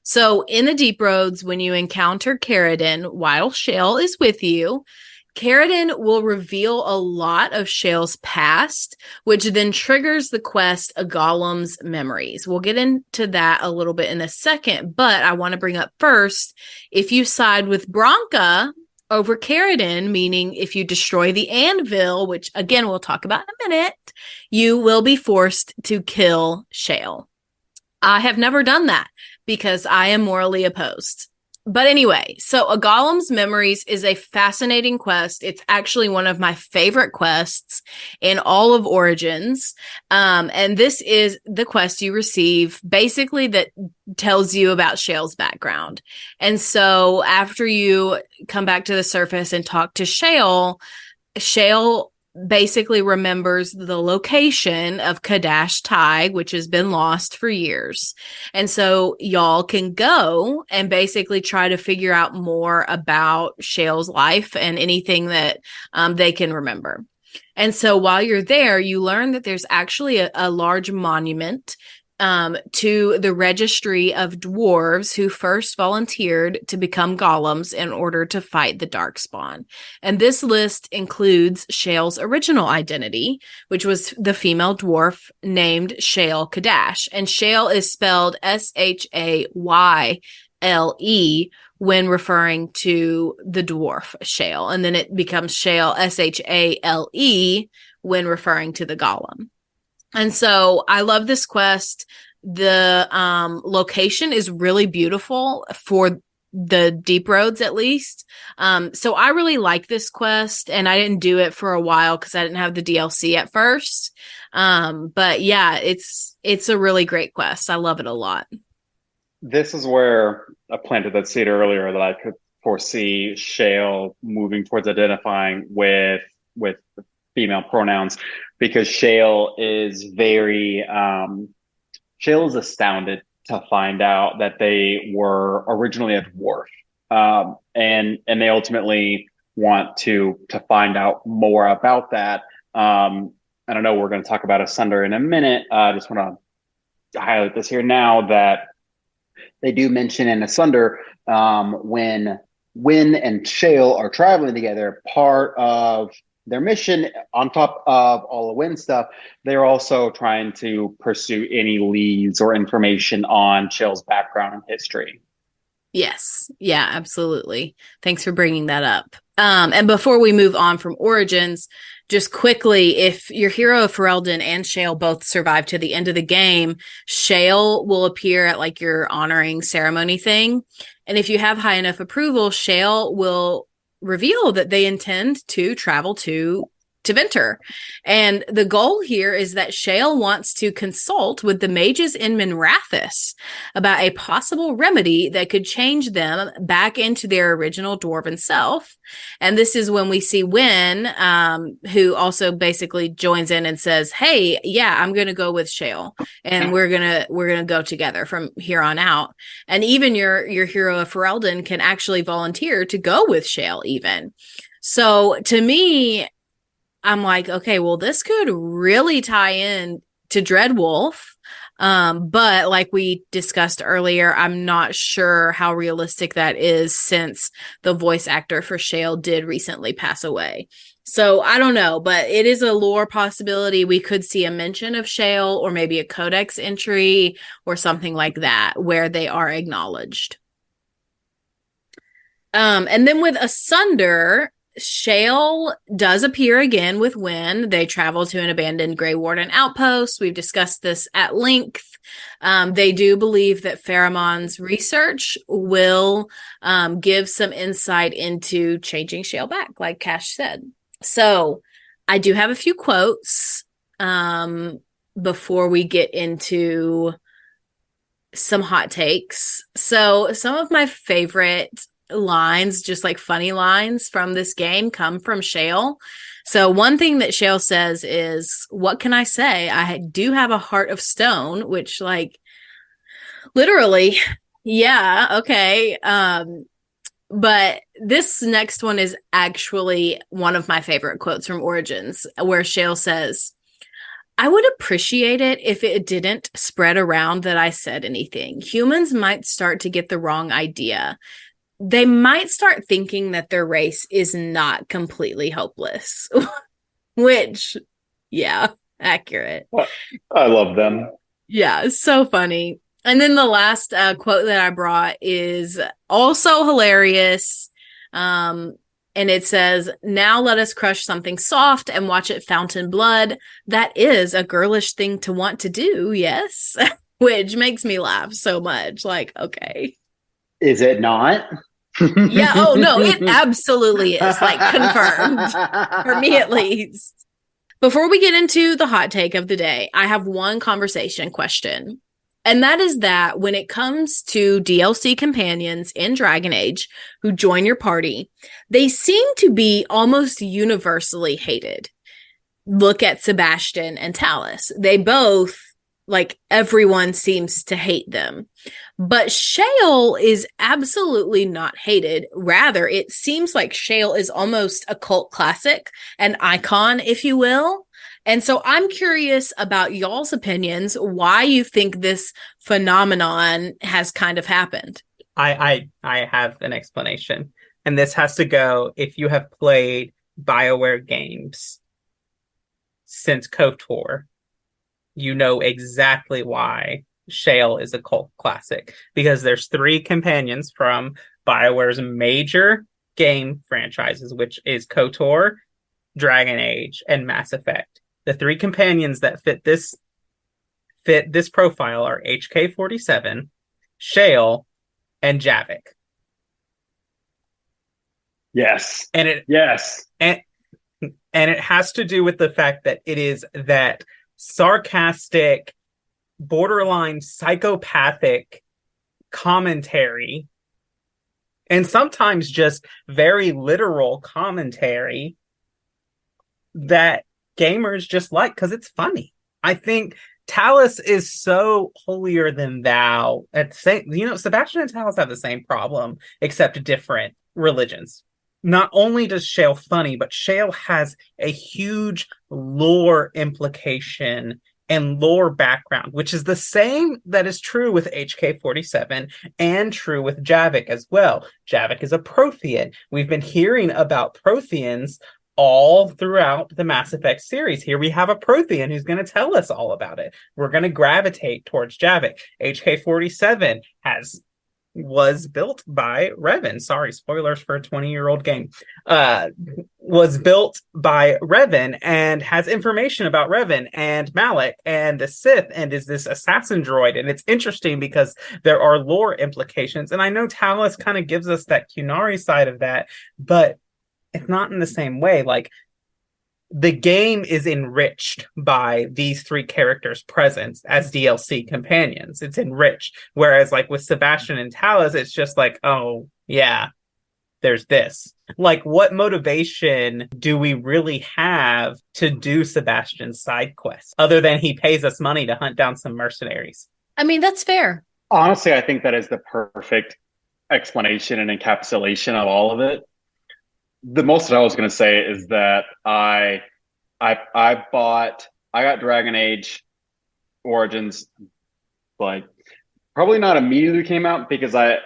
So in the Deep Roads, when you encounter Caridin while Shale is with you, Caridin will reveal a lot of Shale's past, which then triggers the quest A Golem's Memories. We'll get into that a little bit in a second, but I want to bring up first, if you side with Branka over Caridin, meaning if you destroy the anvil, which again we'll talk about in a minute, you will be forced to kill Shale. I have never done that because I am morally opposed. But anyway, so A Golem's Memories is a fascinating quest. It's actually one of my favorite quests in all of Origins. And this is the quest you receive basically that tells you about Shale's background. And so after you come back to the surface and talk to Shale basically remembers the location of Kadash Tig, which has been lost for years. And so y'all can go and basically try to figure out more about Shale's life and anything that they can remember. And so while you're there, you learn that there's actually a large monument to the registry of dwarves who first volunteered to become golems in order to fight the Darkspawn. And this list includes Shale's original identity, which was the female dwarf named Shale Kadash. And Shale is spelled Shayle when referring to the dwarf Shale. And then it becomes Shale Shale when referring to the golem. And so I love this quest. The location is really beautiful for the deep roads, at least. So I really like this quest, and I didn't do it for a while because I didn't have the DLC at first. But yeah, it's a really great quest. I love it a lot. This is where I planted that seed earlier that I could foresee Shale moving towards identifying with female pronouns, because Shale is astounded to find out that they were originally a dwarf. And they ultimately want to find out more about that. And I know we're going to talk about Asunder in a minute. I just want to highlight this here now that they do mention in Asunder, when Wynn and Shale are traveling together, part of their mission, on top of all the Wynn stuff, they're also trying to pursue any leads or information on Shale's background and history. Yes. Yeah, absolutely. Thanks for bringing that up. And before we move on from Origins, just quickly, if your hero of Ferelden and Shale both survive to the end of the game, Shale will appear at like your honoring ceremony thing. And if you have high enough approval, Shale will reveal that they intend to travel to Venter. And the goal here is that Shale wants to consult with the mages in Minrathous about a possible remedy that could change them back into their original dwarven self. And this is when we see Wynn, who also basically joins in and says, hey, yeah, I'm going to go with Shale, and we're going to go together from here on out. And even your hero of Ferelden can actually volunteer to go with Shale even. So to me, I'm like, okay, well, this could really tie in to Dreadwolf. But like we discussed earlier, I'm not sure how realistic that is since the voice actor for Shale did recently pass away. So I don't know, but it is a lore possibility. We could see a mention of Shale or maybe a Codex entry or something like that where they are acknowledged. And then with Asunder, Shale does appear again with Wynn. They travel to an abandoned Grey Warden outpost. We've discussed this at length. They do believe that Pheromone's research will give some insight into changing Shale back, like Cash said. So I do have a few quotes before we get into some hot takes. So some of my favorite lines, just like funny lines from this game, come from Shale. So one thing that Shale says is, what can I say? I do have a heart of stone, which like literally, yeah, okay. But this next one is actually one of my favorite quotes from Origins, where Shale says, I would appreciate it if it didn't spread around that I said anything. Humans might start to get the wrong idea. They might start thinking that their race is not completely hopeless, which, yeah, accurate. I love them. Yeah, so funny. And then the last quote that I brought is also hilarious. And it says, now let us crush something soft and watch it fountain blood. That is a girlish thing to want to do, yes? Which makes me laugh so much. Like, okay. Is it not? Yeah. Oh, no, it absolutely is. Like, confirmed. For me, at least. Before we get into the hot take of the day, I have one conversation question. And that is that when it comes to DLC companions in Dragon Age who join your party, they seem to be almost universally hated. Look at Sebastian and Talus. They both, like, everyone seems to hate them. But Shale is absolutely not hated. Rather, it seems like Shale is almost a cult classic, an icon, if you will. And so I'm curious about y'all's opinions, why you think this phenomenon has kind of happened. I have an explanation. And this has to go, if you have played BioWare games since KOTOR, you know exactly why Shale is a cult classic. Because there's 3 companions from BioWare's major game franchises, which is KOTOR, Dragon Age, and Mass Effect. The 3 companions that fit this profile are HK-47, Shale, and Javik. Yes. And it has to do with the fact that it is that sarcastic, borderline psychopathic commentary, and sometimes just very literal commentary that gamers just like because it's funny. I think Talus is so holier than thou. Sebastian and Talus have the same problem, except different religions. Not only does Shale funny, but Shale has a huge lore implication and lore background, which is the same that is true with HK-47 and true with Javik as well. Javik is a Prothean. We've been hearing about Protheans all throughout the Mass Effect series. Here we have a Prothean who's going to tell us all about it. We're going to gravitate towards Javik. HK-47 was built by Revan. Sorry, spoilers for a 20-year-old game. Was built by Revan and has information about Revan and Malak and the Sith and is this assassin droid. And it's interesting because there are lore implications. And I know Talus kind of gives us that Qunari side of that, but it's not in the same way. Like, the game is enriched by these 3 characters' presence as DLC companions. It's enriched. Whereas, like, with Sebastian and Talus, it's just like, oh, yeah, there's this. Like, what motivation do we really have to do Sebastian's side quests, other than he pays us money to hunt down some mercenaries? I mean, that's fair. Honestly, I think that is the perfect explanation and encapsulation of all of it. The most that I was going to say is that I got Dragon Age Origins, like, probably not immediately came out, because I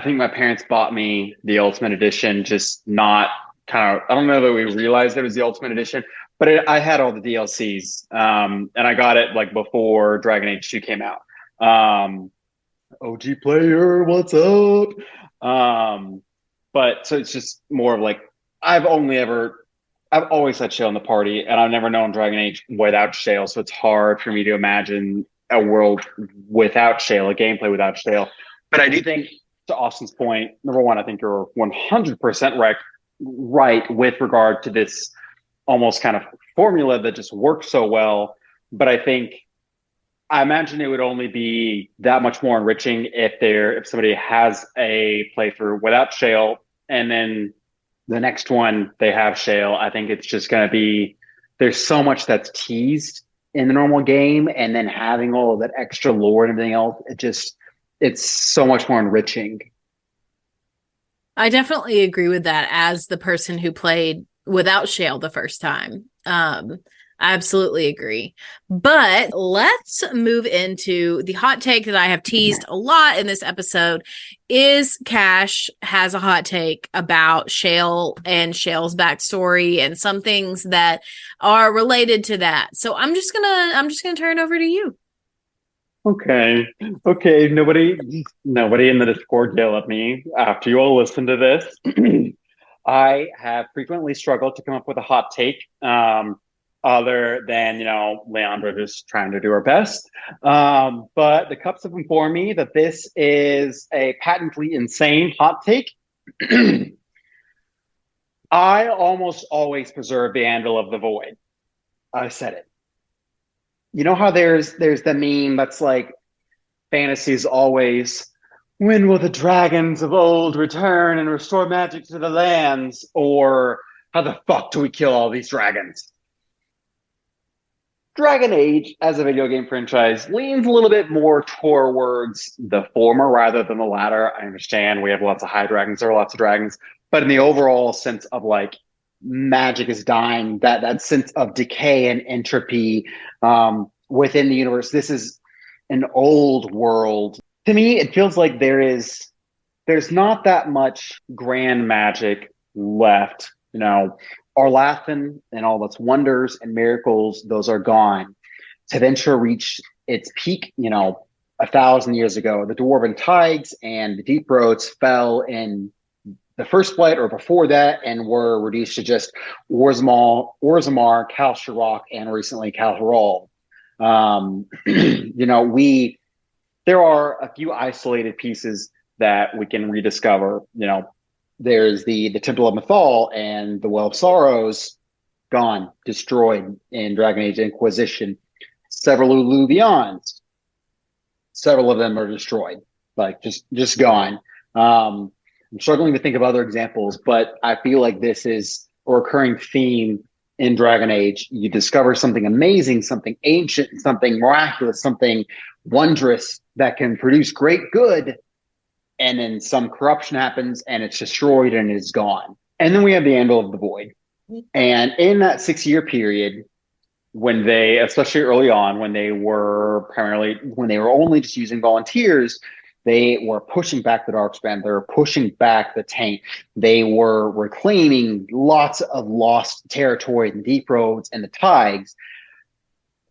think my parents bought me the Ultimate Edition, just not kind of, I don't know that we realized it was the Ultimate Edition, but I had all the DLCs, and I got it like before Dragon Age 2 came out. OG player, what's up? But so it's just more of like, I've always had Shale in the party, and I've never known Dragon Age without Shale, so it's hard for me to imagine a world without Shale, a gameplay without Shale. But I do think, to Austin's point, number one, I think you're 100% right with regard to this almost kind of formula that just works so well. But I imagine it would only be that much more enriching if somebody has a playthrough without Shale, and then the next one they have Shale. I think it's just going to be, there's so much that's teased in the normal game, and then having all of that extra lore and everything else, it's so much more enriching. I definitely agree with that as the person who played without Shale the first time. I absolutely agree. But let's move into the hot take that I have teased a lot in this episode. Is Cash has a hot take about Shale and Shale's backstory and some things that are related to that. So I'm just gonna turn it over to you. Okay. Nobody in the Discord yell at me after you all listen to this. I have frequently struggled to come up with a hot take. other than, Leandra just trying to do her best. But the cups have informed me that this is a patently insane hot take. I almost always preserve the Anvil of the Void. I said it. You know how there's the meme that's like, fantasy is always, when will the dragons of old return and restore magic to the lands? Or how the fuck do we kill all these dragons? Dragon Age, as a video game franchise, leans a little bit more towards the former rather than the latter. I understand we have lots of high dragons, there are lots of dragons, but in the overall sense of like magic is dying, that sense of decay and entropy within the universe, this is an old world. To me, it feels like there's not that much grand magic left. Arlathan and all its wonders and miracles, those are gone. Teventure reached its peak, 1,000 years ago. The Dwarven Tides and the Deep Roads fell in the First Flight or before that and were reduced to just Orzammar, Khal Sharrock, and recently Khal Harral. There are a few isolated pieces that we can rediscover. There's the Temple of Mythal and the Well of Sorrows, gone, destroyed in Dragon Age Inquisition. Several Illuvions, several of them are destroyed, like just gone. I'm struggling to think of other examples, but I feel like this is a recurring theme in Dragon Age. You discover something amazing, something ancient, something miraculous, something wondrous that can produce great good, and then some corruption happens and it's destroyed and it's gone. And then we have the Anvil of the Void. And in that 6-year period, when they, especially early on, when they were only just using volunteers, they were pushing back the Darkspan, they were pushing back the Taint, they were reclaiming lots of lost territory in the Deep Roads and the Tides.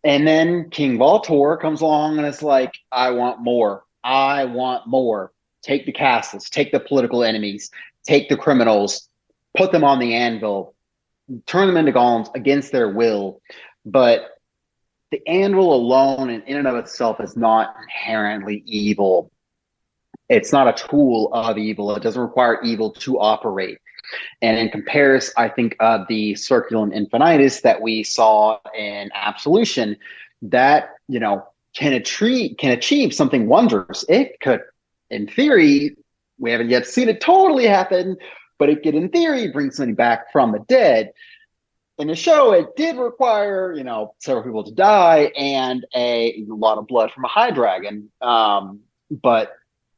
And then King Voltor comes along and it's like, I want more. I want more. Take the castles, take the political enemies, take the criminals, put them on the anvil, turn them into golems against their will. But the anvil alone in and of itself is not inherently evil. It's not a tool of evil. It doesn't require evil to operate. And in comparison, I think of the Circulum Infinitus that we saw in Absolution, that, can achieve something wondrous. It could, in theory, we haven't yet seen it totally happen, but it could, in theory, bring somebody back from the dead. In the show, it did require, several people to die and a lot of blood from a high dragon. But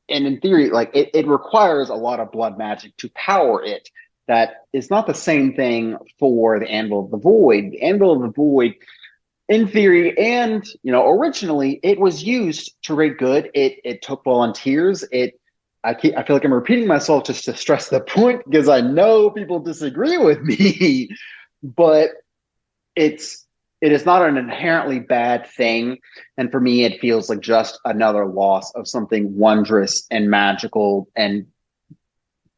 in theory, it requires a lot of blood magic to power it. That is not the same thing for the Anvil of the Void. The Anvil of the Void, in theory, and originally, it was used to rate good. It took volunteers. I feel like I'm repeating myself just to stress the point because I know people disagree with me, but it is not an inherently bad thing. And for me, it feels like just another loss of something wondrous and magical and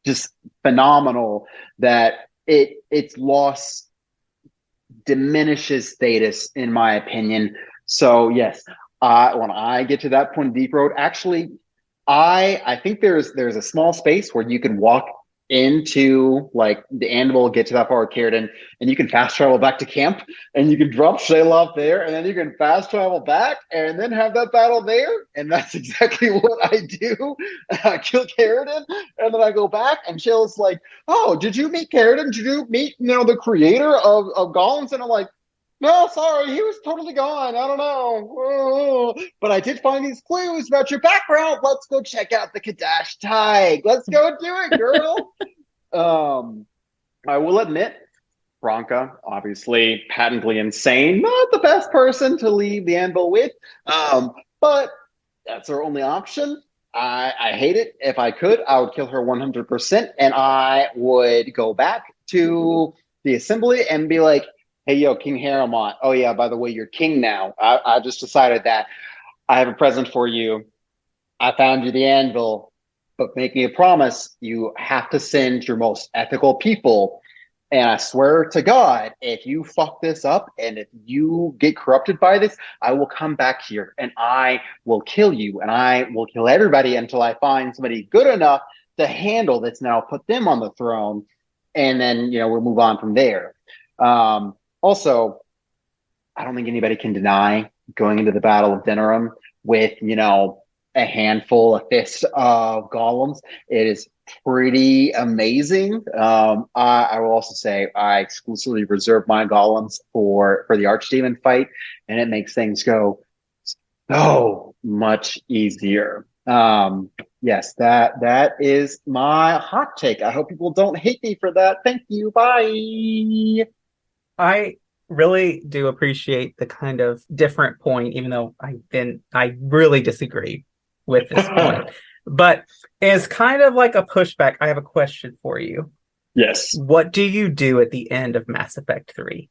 just phenomenal, that its loss diminishes Thedas, in my opinion. So yes, when I get to that point in Deep Road, actually, I think there's a small space where you can walk into the Anvil, get to that part of Caridan, and you can fast travel back to camp, and you can drop Shale off there, and then you can fast travel back, and then have that battle there. And that's exactly what I do. I kill Caridan, and then I go back, and Shale's like, "Oh, did you meet Caridan? Did you meet the creator of golems?" And I'm like, "No, sorry, he was totally gone. I don't know. But I did find these clues about your background. Let's go check out the Kadash Tig. Let's go do it, girl." I will admit, Bronca, obviously patently insane, not the best person to leave the Anvil with, but that's her only option. I hate it. If I could, I would kill her 100%, and I would go back to the assembly and be like, "Hey, yo, King Haramont. Oh, yeah, by the way, you're king now. I just decided that I have a present for you. I found you the anvil, but make me a promise. You have to send your most ethical people And I swear to God, if you fuck this up and if you get corrupted by this, I will come back here and I will kill you and I will kill everybody until I find somebody good enough to handle this. And I'll put them on the throne. And then, we'll move on from there. Also, I don't think anybody can deny going into the Battle of Denerim with, a handful, a fist of golems. It is pretty amazing. I will also say I exclusively reserve my golems for the archdemon fight, and it makes things go so much easier. Yes, that is my hot take. I hope people don't hate me for that. Thank you. Bye. I really do appreciate the kind of different point, even though I really disagree with this point. But as kind of like a pushback, I have a question for you. Yes. What do you do at the end of Mass Effect 3?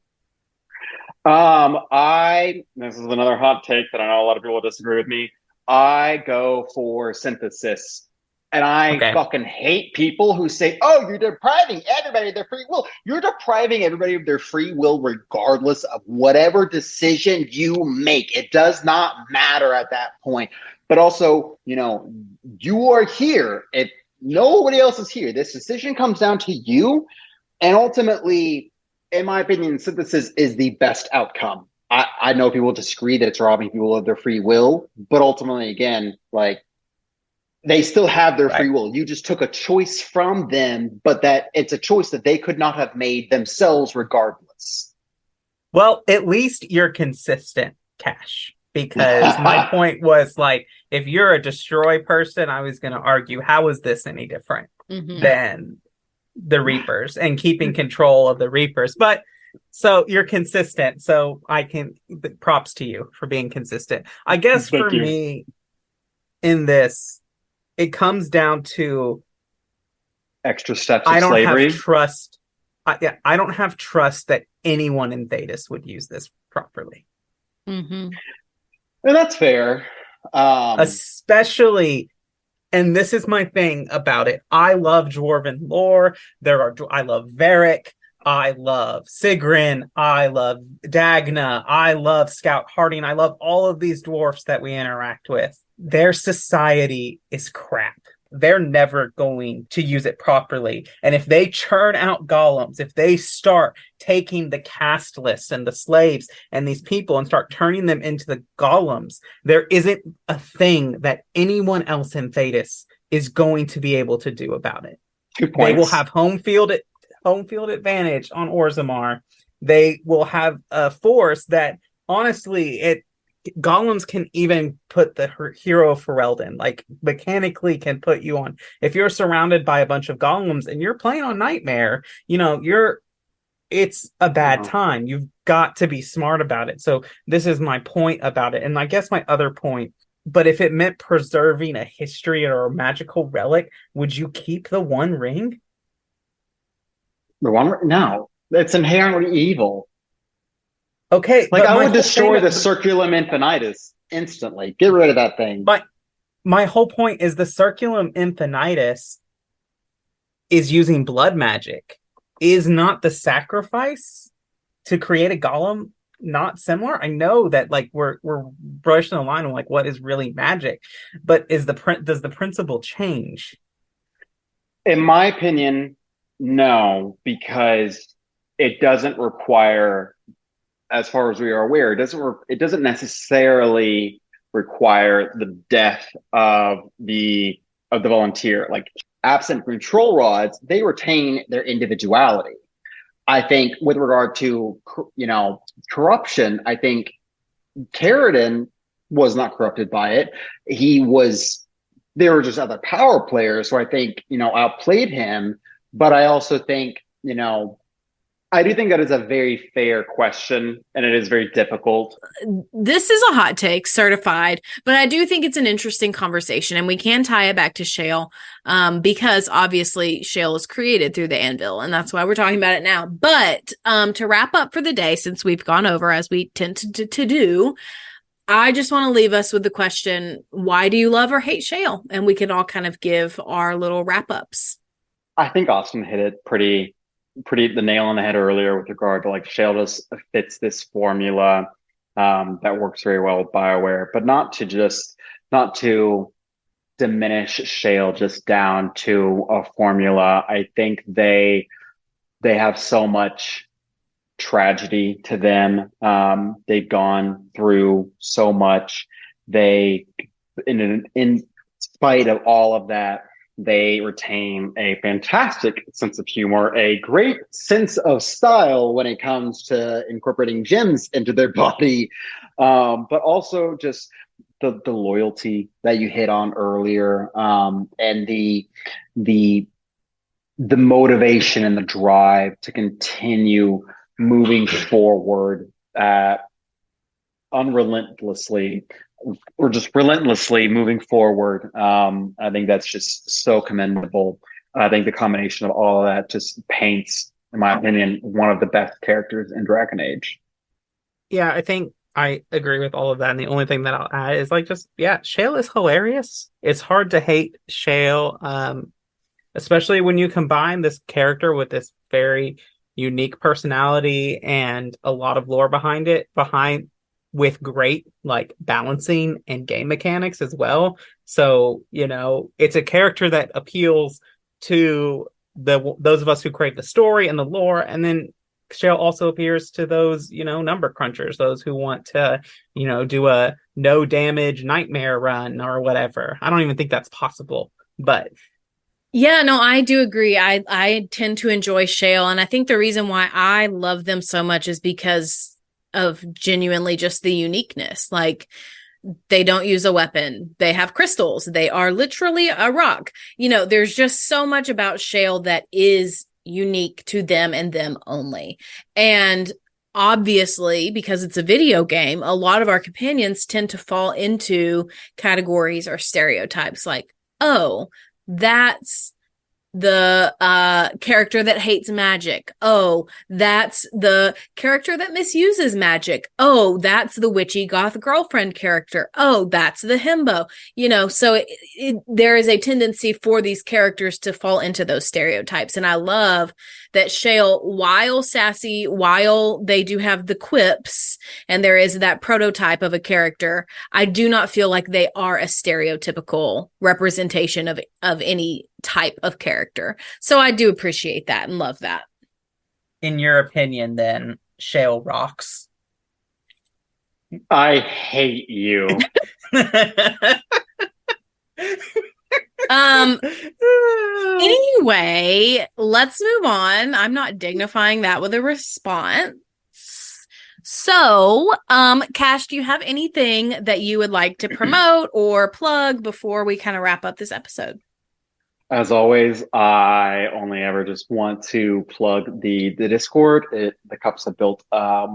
This is another hot take that I know a lot of people will disagree with me. I go for synthesis. And I fucking hate people who say, oh, you're depriving everybody of their free will. You're depriving everybody of their free will regardless of whatever decision you make. It does not matter at that point. But also, you are here. If nobody else is here, this decision comes down to you. And ultimately, in my opinion, synthesis is the best outcome. I know people disagree that it's robbing people of their free will. But ultimately, again, they still have their free will. You just took a choice from them, but that it's a choice that they could not have made themselves regardless. Well, at least you're consistent, Cash. Because my point was, if you're a destroy person, I was going to argue, how is this any different than the Reapers and keeping control of the Reapers? But so you're consistent. So props to you for being consistent. I guess for me in this, it comes down to extra steps of slavery. I don't have trust that anyone in Thedas would use this properly. Mm-hmm. And that's fair. Especially, and this is my thing about it. I love Dwarven lore. I love Varric. I love Sigrun. I love Dagna. I love Scout Harding. I love all of these dwarfs that we interact with. Their society is crap. They're never going to use it properly. And if they churn out golems, if they start taking the caste lists and the slaves and these people and start turning them into the golems, there isn't a thing that anyone else in Thedas is going to be able to do about it. 2 points. They will have home field advantage on Orzammar. They will have a force that, honestly, golems can even put the hero of Ferelden, mechanically can put you on. If you're surrounded by a bunch of golems and you're playing on Nightmare, it's a bad time. You've got to be smart about it. So this is my point about it. And I guess my other point, but if it meant preserving a history or a magical relic, would you keep the One Ring? The One Ring? No, it's inherently evil. Okay, I would destroy the Circulum Infinitus instantly. Get rid of that thing. But my whole point is the Circulum Infinitus is using blood magic. Is not the sacrifice to create a golem not similar? I know that we're brushing the line on what is really magic, but does the principle change? In my opinion, no, because it doesn't require, as far as we are aware, it doesn't necessarily require the death of the volunteer. Absent control rods, they retain their individuality. I think with regard to corruption, I think Carradine was not corrupted by it. There were just other power players who I think outplayed him. But I also think I do think that is a very fair question, and it is very difficult. This is a hot take, certified, but I do think it's an interesting conversation, and we can tie it back to Shale, because obviously Shale was created through the anvil, and that's why we're talking about it now. But to wrap up for the day, since we've gone over, as we tend to do, I just want to leave us with the question, why do you love or hate Shale? And we can all kind of give our little wrap-ups. I think Austin hit it pretty the nail on the head earlier with regard to like Shale just fits this formula that works very well with BioWare, but not to diminish Shale just down to a formula. I think they have so much tragedy to them. They've gone through so much. In spite of all of that, they retain a fantastic sense of humor, a great sense of style when it comes to incorporating gems into their body, but also just the loyalty that you hit on earlier, and the motivation and the drive to continue moving forward unrelentlessly, or just relentlessly moving forward. I think that's just so commendable. I think the combination of all of that just paints, in my opinion, one of the best characters in Dragon Age. Yeah, I think I agree with all of that. And the only thing that I'll add is Shale is hilarious. It's hard to hate Shale, especially when you combine this character with this very unique personality and a lot of lore behind it, with great like balancing and game mechanics as well. So, it's a character that appeals to those of us who crave the story and the lore, and then Shale also appears to those, number crunchers, those who want to, do a no damage nightmare run or whatever. I don't even think that's possible, but yeah, no, I do agree. I tend to enjoy Shale, and I think the reason why I love them so much is because of genuinely just the uniqueness. Like, they don't use a weapon. They have crystals. They are literally a rock. There's just so much about Shale that is unique to them and them only. And obviously, because it's a video game, a lot of our companions tend to fall into categories or stereotypes like, oh, that's the character that hates magic. Oh, that's the character that misuses magic. Oh, that's the witchy goth girlfriend character. Oh, that's the himbo. So there is a tendency for these characters to fall into those stereotypes. And I love that Shale, while sassy, while they do have the quips, and there is that prototype of a character, I do not feel like they are a stereotypical representation of any type of character. So I do appreciate that and love that. In your opinion, then, Shale rocks? I hate you. Anyway, let's move on. I'm not dignifying that with a response. So, Cash, do you have anything that you would like to promote or plug before we kind of wrap up this episode? As always, I only ever just want to plug the Discord. The Cups have built a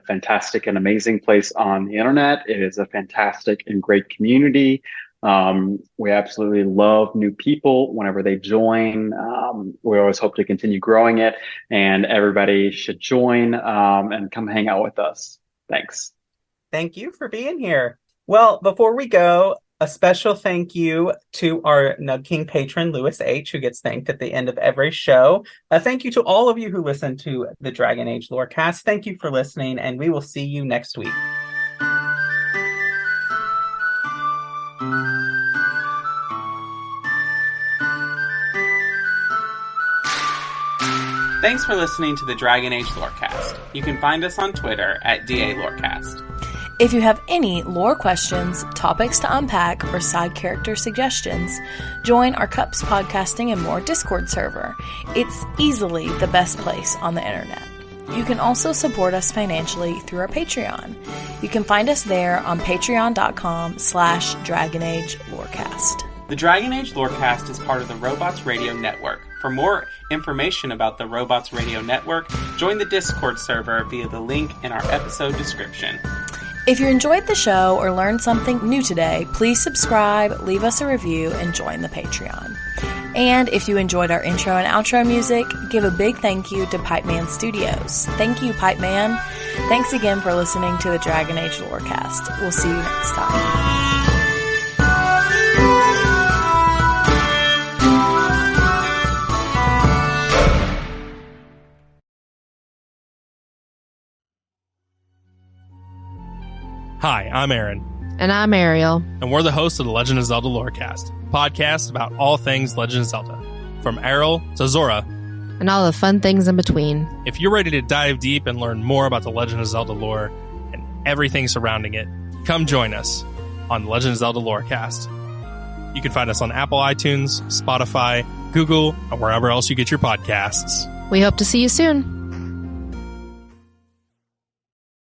fantastic and amazing place on the internet. It is a fantastic and great community. We absolutely love new people whenever they join. We always hope to continue growing it, and everybody should join and come hang out with us. Thanks. Thank you for being here. Well, before we go, a special thank you to our Nug King patron, Lewis H., who gets thanked at the end of every show. Thank you to all of you who listen to the Dragon Age Lorecast. Thank you for listening, and we will see you next week. Thanks for listening to the Dragon Age Lorecast. You can find us on Twitter at DALorecast. If you have any lore questions, topics to unpack, or side character suggestions, join our Cups Podcasting and More Discord server. It's easily the best place on the internet. You can also support us financially through our Patreon. You can find us there on patreon.com/DragonAgeLorecast. The Dragon Age Lorecast is part of the Robots Radio Network. For more information about the Robots Radio Network, join the Discord server via the link in our episode description. If you enjoyed the show or learned something new today, please subscribe, leave us a review, and join the Patreon. And if you enjoyed our intro and outro music, give a big thank you to Pipeman Studios. Thank you, Pipeman. Thanks again for listening to the Dragon Age Lorecast. We'll see you next time. Hi, I'm Aaron. And I'm Ariel. And we're the hosts of the Legend of Zelda Lorecast, podcast about all things Legend of Zelda, from Errol to Zora, and all the fun things in between. If you're ready to dive deep and learn more about the Legend of Zelda lore and everything surrounding it, come join us on Legend of Zelda Lorecast. You can find us on Apple iTunes, Spotify, Google, or wherever else you get your podcasts. We hope to see you soon.